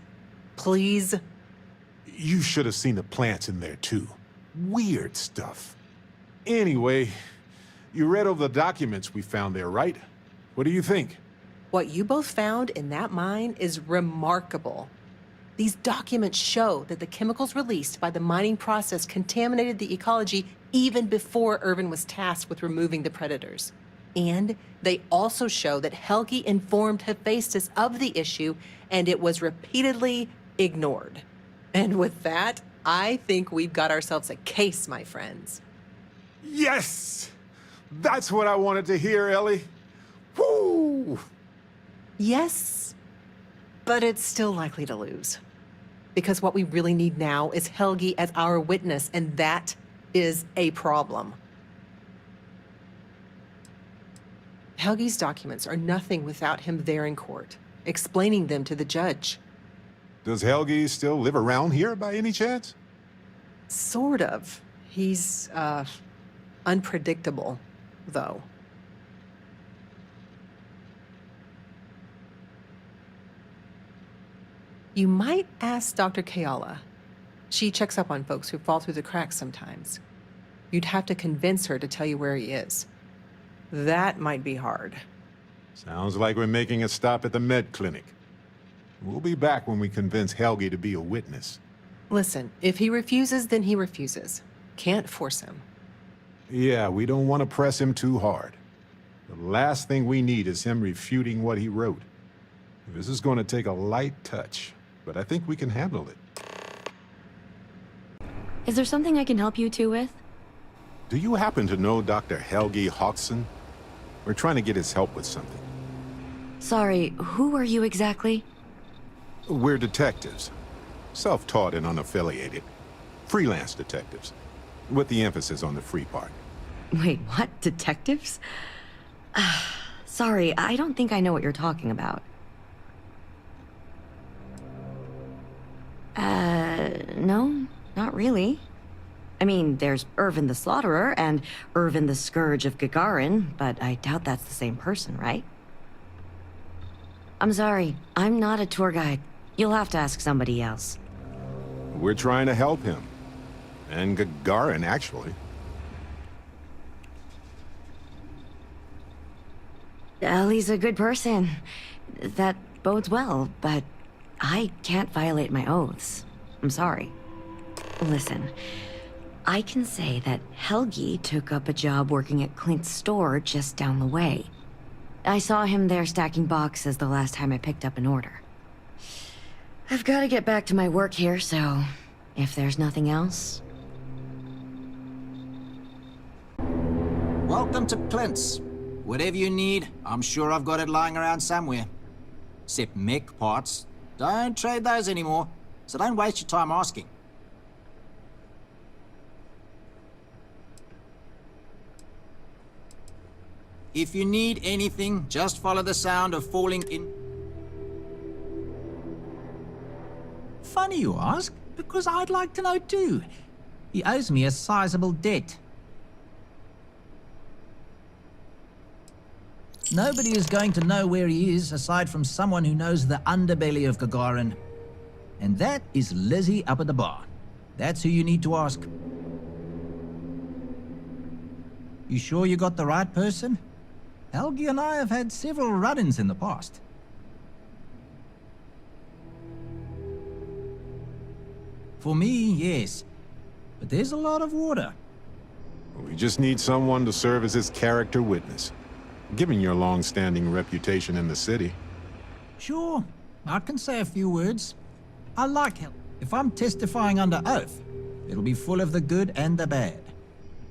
[SPEAKER 7] please.
[SPEAKER 5] You should have seen the plants in there, too. Weird stuff. Anyway, you read over the documents we found there, right? What do you think?
[SPEAKER 7] What you both found in that mine is remarkable. These documents show that the chemicals released by the mining process contaminated the ecology even before Irvin was tasked with removing the predators. And they also show that Helgi informed Hephaestus of the issue, and it was repeatedly ignored. And with that, I think we've got ourselves a case, my friends.
[SPEAKER 5] Yes! That's what I wanted to hear, Ellie. Woo!
[SPEAKER 7] Yes, but it's still likely to lose. Because what we really need now is Helgi as our witness, and that is a problem. Helgi's documents are nothing without him there in court, explaining them to the judge.
[SPEAKER 5] Does Helgi still live around here by any chance?
[SPEAKER 7] Sort of. He's, unpredictable, though. You might ask Dr. Kayala. She checks up on folks who fall through the cracks sometimes. You'd have to convince her to tell you where he is. That might be hard.
[SPEAKER 5] Sounds like we're making a stop at the med clinic. We'll be back when we convince Helgi to be a witness.
[SPEAKER 7] Listen, if he refuses, then he refuses. Can't force him.
[SPEAKER 5] Yeah, we don't want to press him too hard. The last thing we need is him refuting what he wrote. This is going to take a light touch, but I think we can handle it.
[SPEAKER 10] Is there something I can help you two with?
[SPEAKER 5] Do you happen to know Dr. Helgi Hodgson? We're trying to get his help with something.
[SPEAKER 10] Sorry, who are you exactly?
[SPEAKER 5] We're detectives. Self-taught and unaffiliated. Freelance detectives. With the emphasis on the free part.
[SPEAKER 10] Wait, what? Detectives? Sorry, I don't think I know what you're talking about. No, not really. I mean, there's Irvin the Slaughterer and Irvin the Scourge of Gagarin, but I doubt that's the same person, right? I'm sorry, I'm not a tour guide. You'll have to ask somebody else.
[SPEAKER 5] We're trying to help him. And Gagarin, actually.
[SPEAKER 10] Ellie's a good person. That bodes well, but I can't violate my oaths. I'm sorry. Listen, I can say that Helgi took up a job working at Clint's store just down the way. I saw him there stacking boxes the last time I picked up an order. I've got to get back to my work here, so if there's nothing else...
[SPEAKER 11] Welcome to Clint's. Whatever you need, I'm sure I've got it lying around somewhere. Except mech parts. Don't trade those anymore, so don't waste your time asking. If you need anything, just follow the sound of falling in.
[SPEAKER 12] Funny you ask, because I'd like to know too. He owes me a sizable debt. Nobody is going to know where he is aside from someone who knows the underbelly of Gagarin. And that is Lizzie up at the bar. That's who you need to ask. You sure you got the right person? Helgi and I have had several run-ins in the past. For me, yes. But there's a lot of water.
[SPEAKER 5] We just need someone to serve as his character witness. Given your long-standing reputation in the city.
[SPEAKER 12] Sure, I can say a few words. I like him. If I'm testifying under oath, it'll be full of the good and the bad.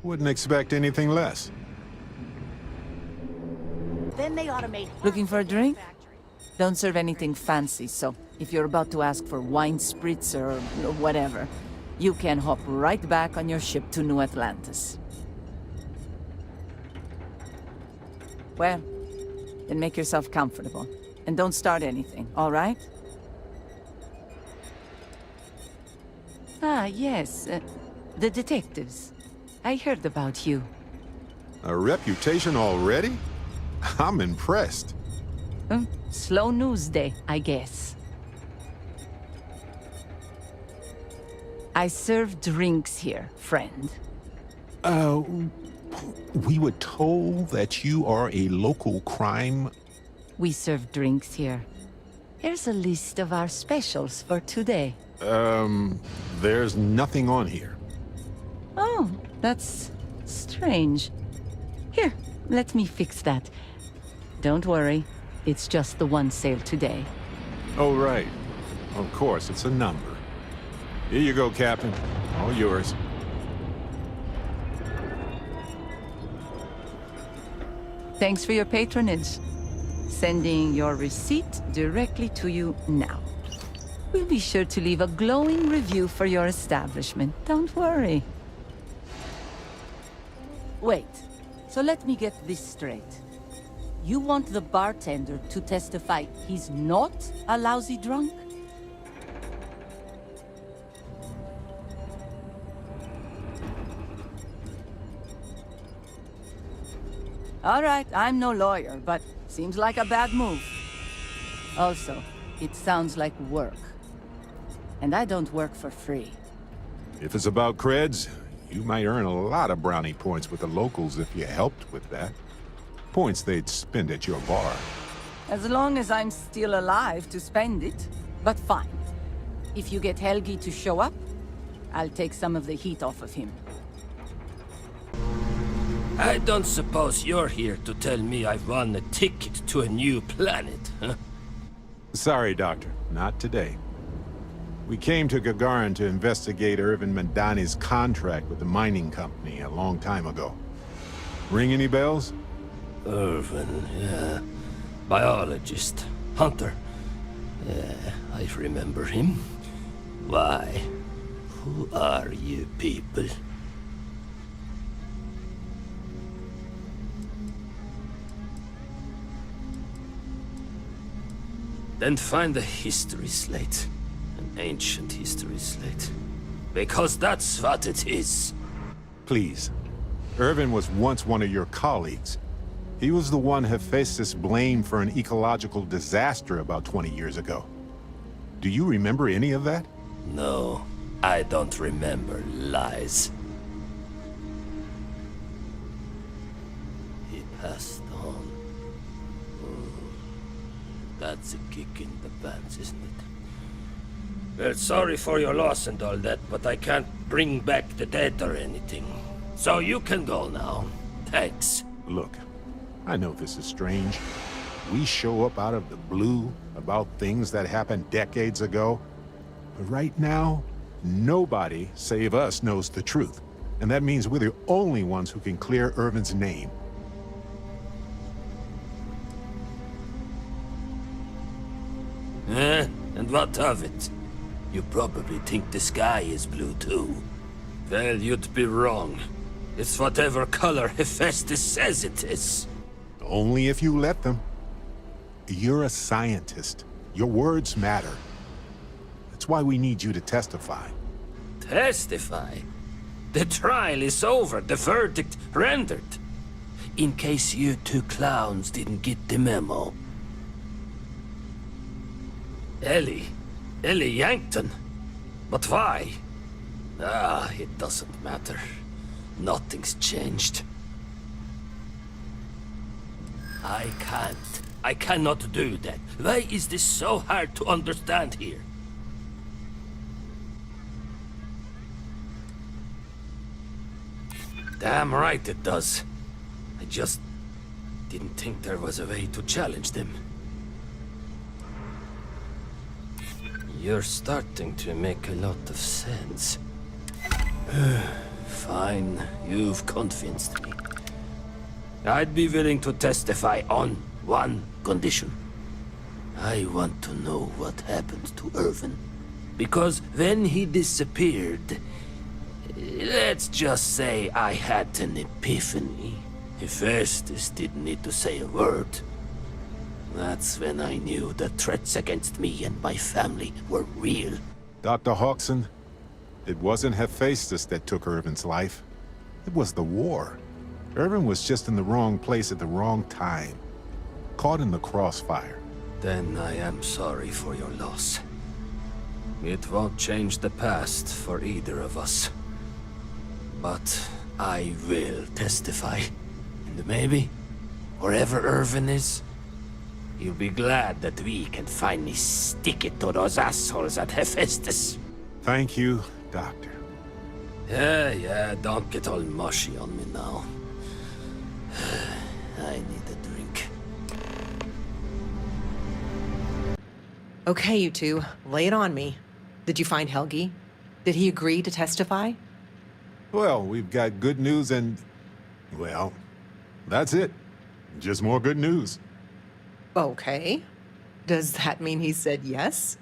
[SPEAKER 5] Wouldn't expect anything less.
[SPEAKER 1] Then they automate.
[SPEAKER 4] Looking for a drink? Don't serve anything fancy, so if you're about to ask for wine spritz or whatever, you can hop right back on your ship to New Atlantis. Well, then make yourself comfortable. And don't start anything, all right? Ah, yes. The detectives. I heard about you.
[SPEAKER 5] A reputation already? I'm impressed.
[SPEAKER 4] Slow news day, I guess. I serve drinks here, friend.
[SPEAKER 5] We were told that you are a local crime...
[SPEAKER 4] We serve drinks here. Here's a list of our specials for today.
[SPEAKER 5] There's nothing on here.
[SPEAKER 4] Oh, that's strange. Here, let me fix that. Don't worry, it's just the one sale today.
[SPEAKER 5] Oh, right. Of course, it's a number. Here you go, Captain. All yours.
[SPEAKER 4] Thanks for your patronage. Sending your receipt directly to you now. We'll be sure to leave a glowing review for your establishment. Don't worry. Wait, so let me get this straight. You want the bartender to testify he's not a lousy drunk? All right, I'm no lawyer, but seems like a bad move. Also, it sounds like work. And I don't work for free.
[SPEAKER 5] If it's about creds, you might earn a lot of brownie points with the locals if you helped with that. Points they'd spend at your bar.
[SPEAKER 4] As long as I'm still alive to spend it. But fine. If you get Helgi to show up, I'll take some of the heat off of him.
[SPEAKER 13] I don't suppose you're here to tell me I've won a ticket to a new planet, huh?
[SPEAKER 5] Sorry, Doctor. Not today. We came to Gagarin to investigate Irvin Mandani's contract with the mining company a long time ago. Ring any bells?
[SPEAKER 13] Irvin, yeah. Biologist. Hunter. Yeah, I remember him. Why? Who are you people? Then find the history slate. An ancient history slate. Because that's what it is.
[SPEAKER 5] Please. Irvin was once one of your colleagues. He was the one Hephaestus blamed for an ecological disaster about 20 years ago. Do you remember any of that?
[SPEAKER 13] No, I don't remember lies. He passed on. That's a kick in the pants, isn't it? Well, sorry for your loss and all that, but I can't bring back the dead or anything. So you can go now. Thanks.
[SPEAKER 5] Look, I know this is strange. We show up out of the blue about things that happened decades ago. But right now, nobody save us knows the truth. And that means we're the only ones who can clear Irvin's name.
[SPEAKER 13] And what of it? You probably think the sky is blue too. Well, you'd be wrong. It's whatever color Hephaestus says it is.
[SPEAKER 5] Only if you let them. You're a scientist. Your words matter. That's why we need you to testify.
[SPEAKER 13] Testify? The trial is over, the verdict rendered. In case you two clowns didn't get the memo. Ellie Yankton? But why? It doesn't matter. Nothing's changed. I cannot do that. Why is this so hard to understand here? Damn right it does. I just didn't think there was a way to challenge them. You're starting to make a lot of sense. Fine, you've convinced me. I'd be willing to testify on one condition. I want to know what happened to Irvin. Because when he disappeared, let's just say I had an epiphany. Hephaestus didn't need to say a word. That's when I knew the threats against me and my family were real.
[SPEAKER 5] Dr. Hawkson, it wasn't Hephaestus that took Irvin's life. It was the war. Irvin was just in the wrong place at the wrong time. Caught in the crossfire.
[SPEAKER 13] Then I am sorry for your loss. It won't change the past for either of us. But I will testify. And maybe, wherever Irvin is, you'll be glad that we can finally stick it to those assholes at Hephaestus.
[SPEAKER 5] Thank you, Doctor.
[SPEAKER 13] Yeah, don't get all mushy on me now. I need a drink.
[SPEAKER 7] Okay, you two, lay it on me. Did you find Helgi? Did he agree to testify?
[SPEAKER 5] Well, we've got good news and... well, that's it. Just more good news.
[SPEAKER 7] Okay. Does that mean he said yes?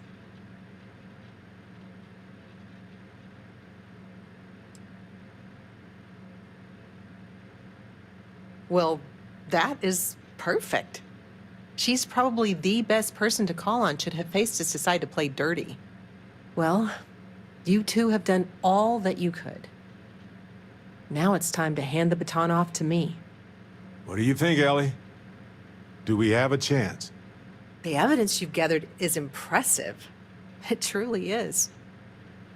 [SPEAKER 7] Well, that is perfect. She's probably the best person to call on should Hephaestus decide to play dirty. Well, you two have done all that you could. Now it's time to hand the baton off to me.
[SPEAKER 5] What do you think, Ellie? Do we have a chance?
[SPEAKER 7] The evidence you've gathered is impressive. It truly is.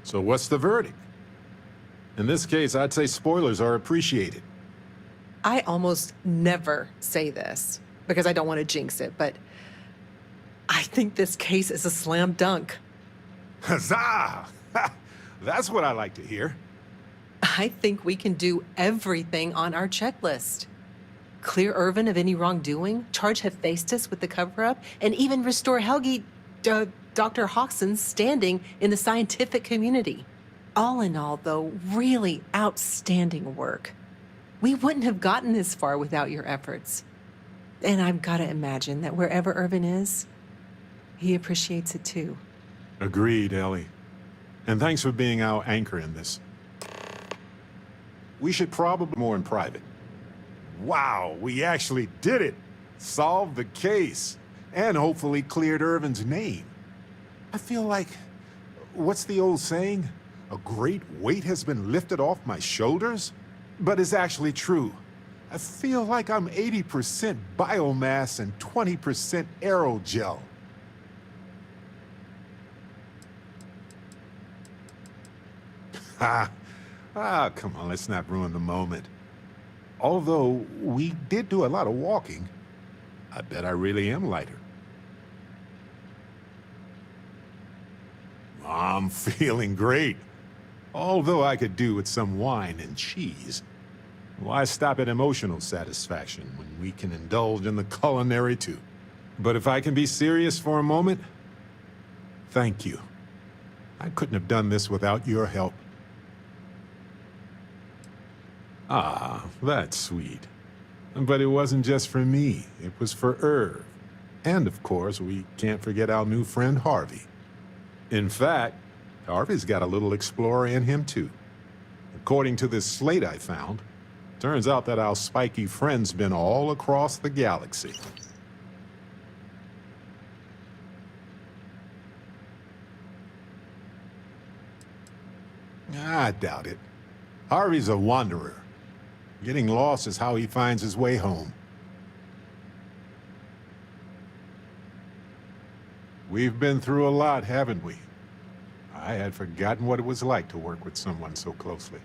[SPEAKER 5] So what's the verdict? In this case, I'd say spoilers are appreciated.
[SPEAKER 7] I almost never say this because I don't want to jinx it, but I think this case is a slam dunk.
[SPEAKER 5] Huzzah! That's what I like to hear.
[SPEAKER 7] I think we can do everything on our checklist. Clear Irvin of any wrongdoing, charge Hephaestus with the cover-up, and even restore Helgi, Dr. Hawkson's standing in the scientific community. All in all, though, really outstanding work. We wouldn't have gotten this far without your efforts. And I've got to imagine that wherever Irvin is, he appreciates it too.
[SPEAKER 5] Agreed, Ellie. And thanks for being our anchor in this. We should probably more in private. Wow, we actually did it! Solved the case. And hopefully cleared Irvin's name. I feel like... what's the old saying? A great weight has been lifted off my shoulders? But it's actually true. I feel like I'm 80% biomass and 20% aerogel. Come on, let's not ruin the moment. Although we did do a lot of walking, I bet I really am lighter. I'm feeling great. Although I could do with some wine and cheese. Why stop at emotional satisfaction when we can indulge in the culinary too? But if I can be serious for a moment, thank you. I couldn't have done this without your help. Ah, that's sweet. But it wasn't just for me. It was for Irv. And of course, we can't forget our new friend Harvey. In fact, Harvey's got a little explorer in him too. According to this slate I found, turns out that our spiky friend's been all across the galaxy. I doubt it. Harvey's a wanderer. Getting lost is how he finds his way home. We've been through a lot, haven't we? I had forgotten what it was like to work with someone so closely.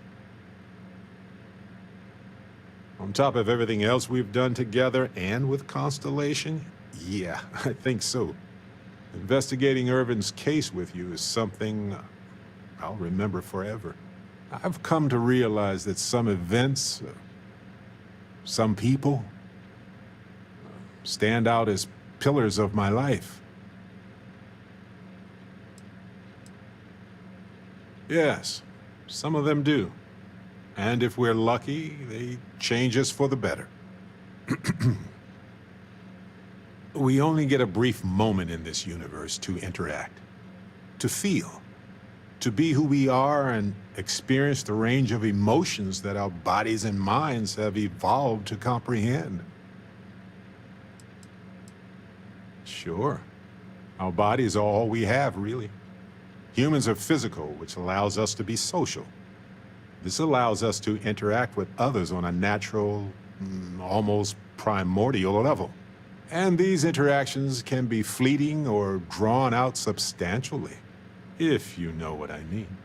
[SPEAKER 5] On top of everything else we've done together and with Constellation, yeah, I think so. Investigating Irvin's case with you is something I'll remember forever. I've come to realize that some events, some people, stand out as pillars of my life. Yes, some of them do. And if we're lucky, they change us for the better. We only get a brief moment in this universe to interact, to feel, to be who we are and experience the range of emotions that our bodies and minds have evolved to comprehend. Sure, our bodies are all we have, really. Humans are physical, which allows us to be social. This allows us to interact with others on a natural, almost primordial level. And these interactions can be fleeting or drawn out substantially, if you know what I mean.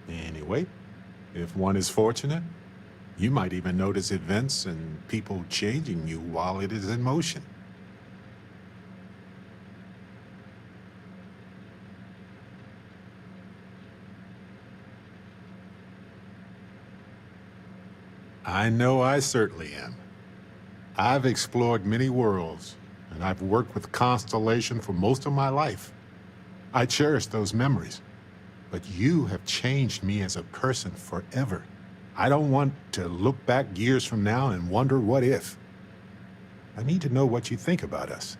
[SPEAKER 5] Anyway, if one is fortunate, you might even notice events and people changing you while it is in motion. I know I certainly am. I've explored many worlds, and I've worked with Constellation for most of my life. I cherish those memories, but you have changed me as a person forever. I don't want to look back years from now and wonder what if. I need to know what you think about us.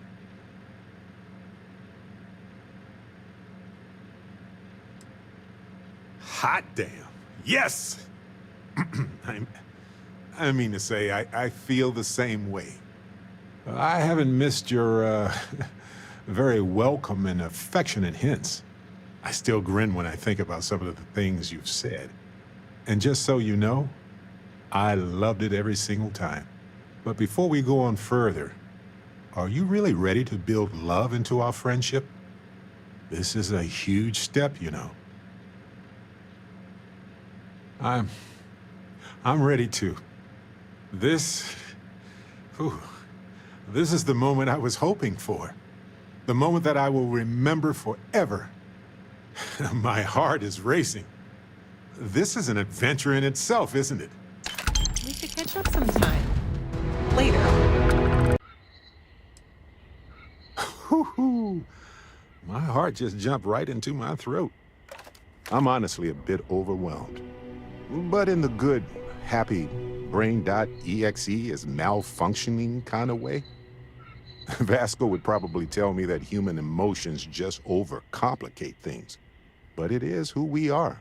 [SPEAKER 5] Hot damn. Yes! I mean to say, I feel the same way. I haven't missed your, very welcome and affectionate hints. I still grin when I think about some of the things you've said. And just so you know, I loved it every single time. But before we go on further, are you really ready to build love into our friendship? This is a huge step, you know. I'm ready to. This is the moment I was hoping for. The moment that I will remember forever. My heart is racing. This is an adventure in itself, isn't it?
[SPEAKER 7] We should catch up sometime. Later.
[SPEAKER 5] Whew. My heart just jumped right into my throat. I'm honestly a bit overwhelmed. But in the good, happy brain.exe is malfunctioning kind of way. Vasco would probably tell me that human emotions just overcomplicate things. But it is who we are.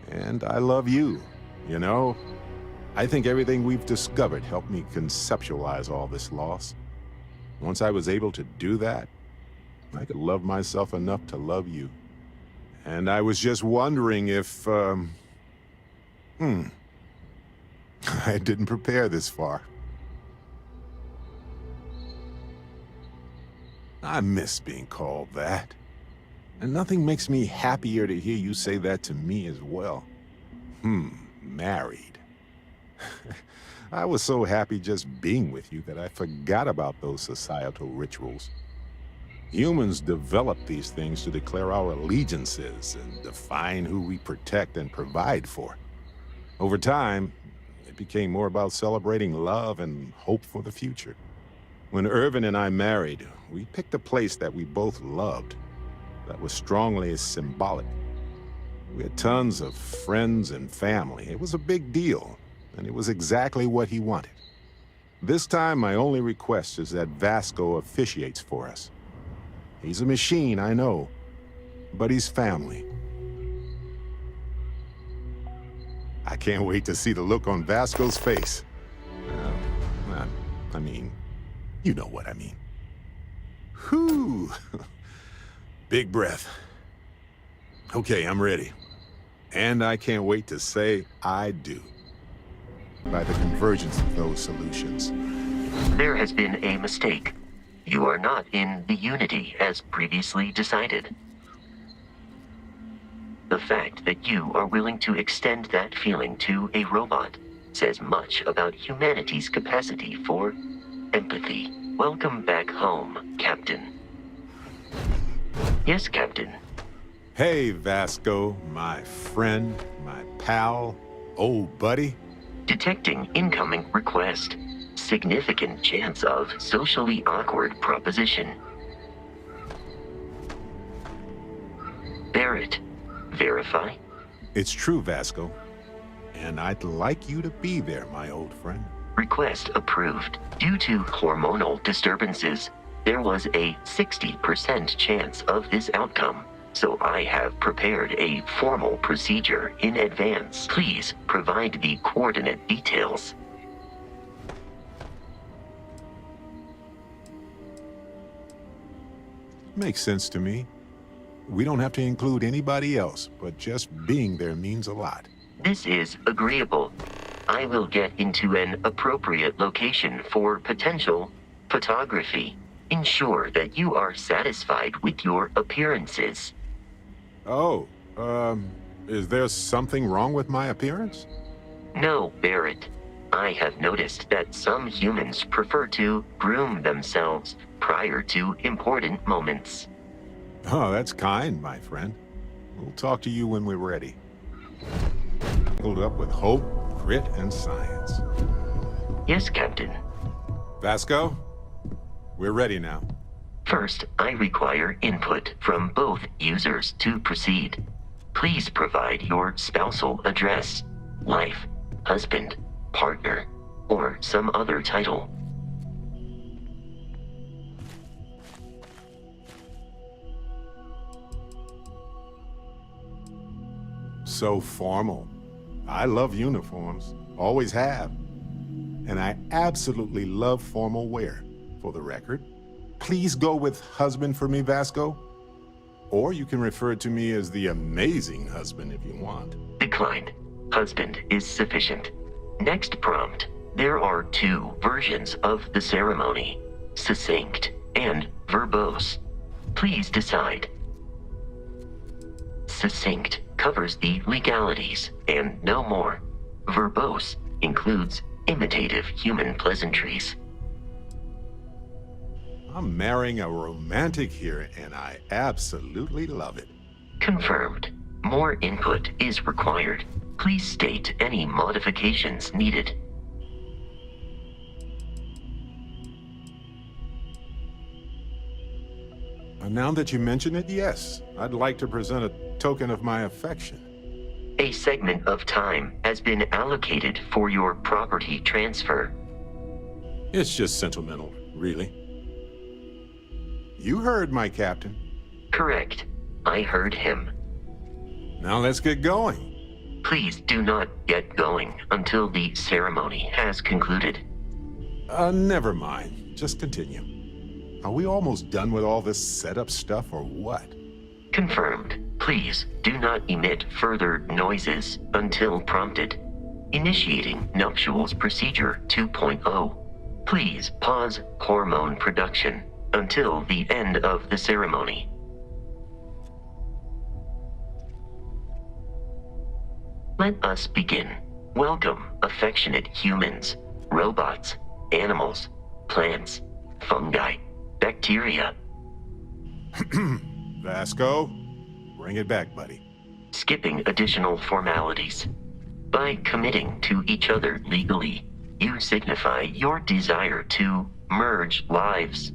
[SPEAKER 5] And I love you, you know? I think everything we've discovered helped me conceptualize all this loss. Once I was able to do that, I could love myself enough to love you. And I was just wondering if, I didn't prepare this far. I miss being called that. And nothing makes me happier to hear you say that to me as well. Married. I was so happy just being with you that I forgot about those societal rituals. Humans develop these things to declare our allegiances and define who we protect and provide for. Over time, it became more about celebrating love and hope for the future. When Irvin and I married, we picked a place that we both loved, that was strongly symbolic. We had tons of friends and family. It was a big deal, and it was exactly what he wanted. This time, my only request is that Vasco officiates for us. He's a machine, I know, but he's family. I can't wait to see the look on Vasco's face. I mean, you know what I mean. Whew. Big breath. Okay, I'm ready. And I can't wait to say I do. By the convergence of those solutions.
[SPEAKER 3] There has been a mistake. You are not in the Unity as previously decided. The fact that you are willing to extend that feeling to a robot says much about humanity's capacity for empathy. Welcome back home, Captain. Yes, Captain.
[SPEAKER 5] Hey, Vasco, my friend, my pal, old buddy.
[SPEAKER 3] Detecting incoming request. Significant chance of socially awkward proposition. Barrett, verify.
[SPEAKER 5] It's true, Vasco. And I'd like you to be there, my old friend.
[SPEAKER 3] Request approved. Due to hormonal disturbances, there was a 60% chance of this outcome. So I have prepared a formal procedure in advance. Please provide the coordinate details.
[SPEAKER 5] Makes sense to me. We don't have to include anybody else, but just being there means a lot.
[SPEAKER 3] This is agreeable. I will get into an appropriate location for potential photography. Ensure that you are satisfied with your appearances.
[SPEAKER 5] Oh, is there something wrong with my appearance?
[SPEAKER 3] No, Barrett. I have noticed that some humans prefer to groom themselves prior to important moments.
[SPEAKER 5] Oh, that's kind, my friend. We'll talk to you when we're ready. Filled up with hope, grit, and science.
[SPEAKER 3] Yes, Captain.
[SPEAKER 5] Vasco, we're ready now.
[SPEAKER 3] First, I require input from both users to proceed. Please provide your spousal address, wife, husband, partner, or some other title.
[SPEAKER 5] So formal. I love uniforms, always have. And I absolutely love formal wear, for the record. Please go with husband for me, Vasco. Or you can refer to me as the amazing husband if you want.
[SPEAKER 3] Declined. Husband is sufficient. Next prompt. There are 2 versions of the ceremony, succinct and verbose. Please decide. Succinct covers the legalities and no more. Verbose includes imitative human pleasantries.
[SPEAKER 5] I'm marrying a romantic here, and I absolutely love it.
[SPEAKER 3] Confirmed. More input is required. Please state any modifications needed.
[SPEAKER 5] Now that you mention it, yes. I'd like to present a token of my affection.
[SPEAKER 3] A segment of time has been allocated for your property transfer.
[SPEAKER 5] It's just sentimental, really. You heard my captain.
[SPEAKER 3] Correct. I heard him.
[SPEAKER 5] Now let's get going.
[SPEAKER 3] Please do not get going until the ceremony has concluded.
[SPEAKER 5] Never mind. Just continue. Are we almost done with all this setup stuff or what?
[SPEAKER 3] Confirmed. Please do not emit further noises until prompted. Initiating nuptials procedure 2.0. Please pause hormone production until the end of the ceremony. Let us begin. Welcome, affectionate humans, robots, animals, plants, fungi, bacteria.
[SPEAKER 5] Vasco, bring it back, buddy.
[SPEAKER 3] Skipping additional formalities. By committing to each other legally, you signify your desire to merge lives.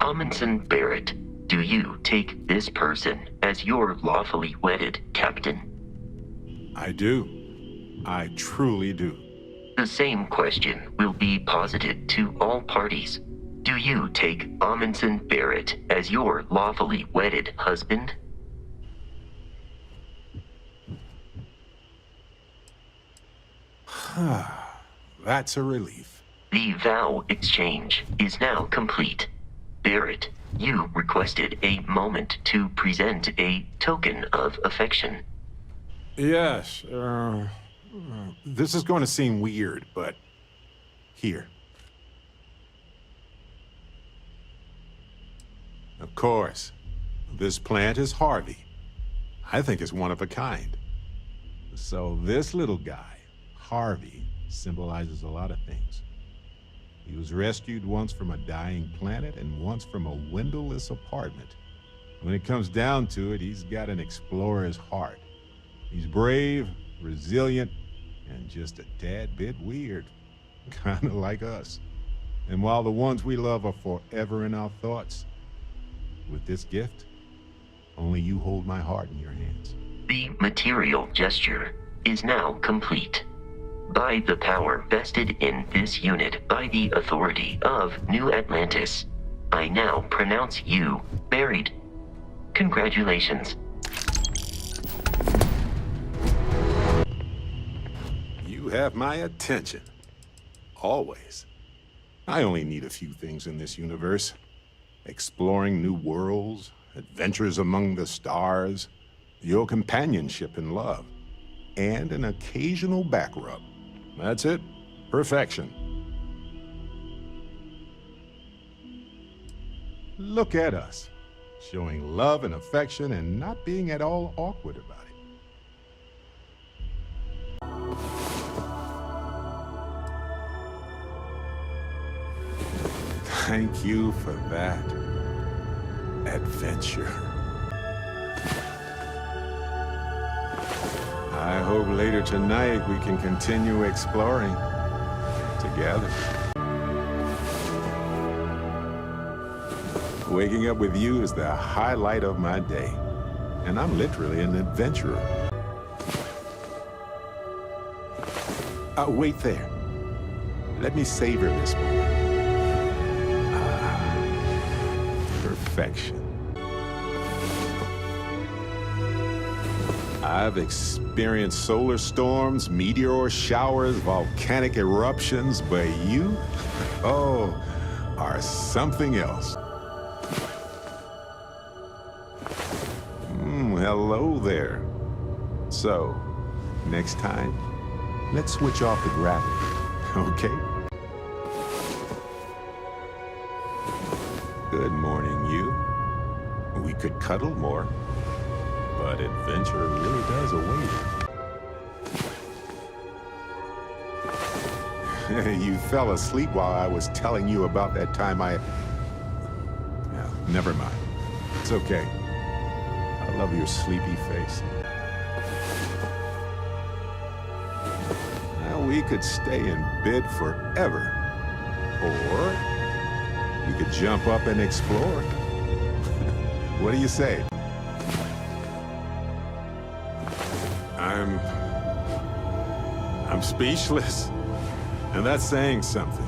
[SPEAKER 3] Amundsen Barrett, do you take this person as your lawfully wedded captain?
[SPEAKER 5] I do. I truly do.
[SPEAKER 3] The same question will be posited to all parties. Do you take Amundsen Barrett as your lawfully wedded husband?
[SPEAKER 5] That's a relief.
[SPEAKER 3] The vow exchange is now complete. Barrett, you requested a moment to present a token of affection.
[SPEAKER 5] Yes, this is going to seem weird, but here. Of course, this plant is Harvey. I think it's one of a kind. So this little guy, Harvey, symbolizes a lot of things. He was rescued once from a dying planet and once from a windowless apartment. When it comes down to it, he's got an explorer's heart. He's brave, resilient, and just a tad bit weird. Kind of like us. And while the ones we love are forever in our thoughts, with this gift, only you hold my heart in your hands.
[SPEAKER 3] The material gesture is now complete. By the power vested in this unit by the authority of New Atlantis, I now pronounce you married. Congratulations.
[SPEAKER 5] You have my attention. Always. I only need a few things in this universe. Exploring new worlds, adventures among the stars, your companionship and love, and an occasional back rub. That's it. Perfection. Look at us, showing love and affection and not being at all awkward about it. Thank you for that adventure. I hope later tonight we can continue exploring together. Waking up with you is the highlight of my day, and I'm literally an adventurer. Wait there. Let me savor this moment. Perfection. I've experienced solar storms, meteor showers, volcanic eruptions, but you, oh, are something else. Hello there. So, next time, let's switch off the gravity, okay? Good morning, you. We could cuddle more, but adventure really does await. You fell asleep while I was telling you about that time Yeah, never mind. It's okay. I love your sleepy face. Now, we could stay in bed forever. Or we could jump up and explore. What do you say? I'm speechless. And that's saying something.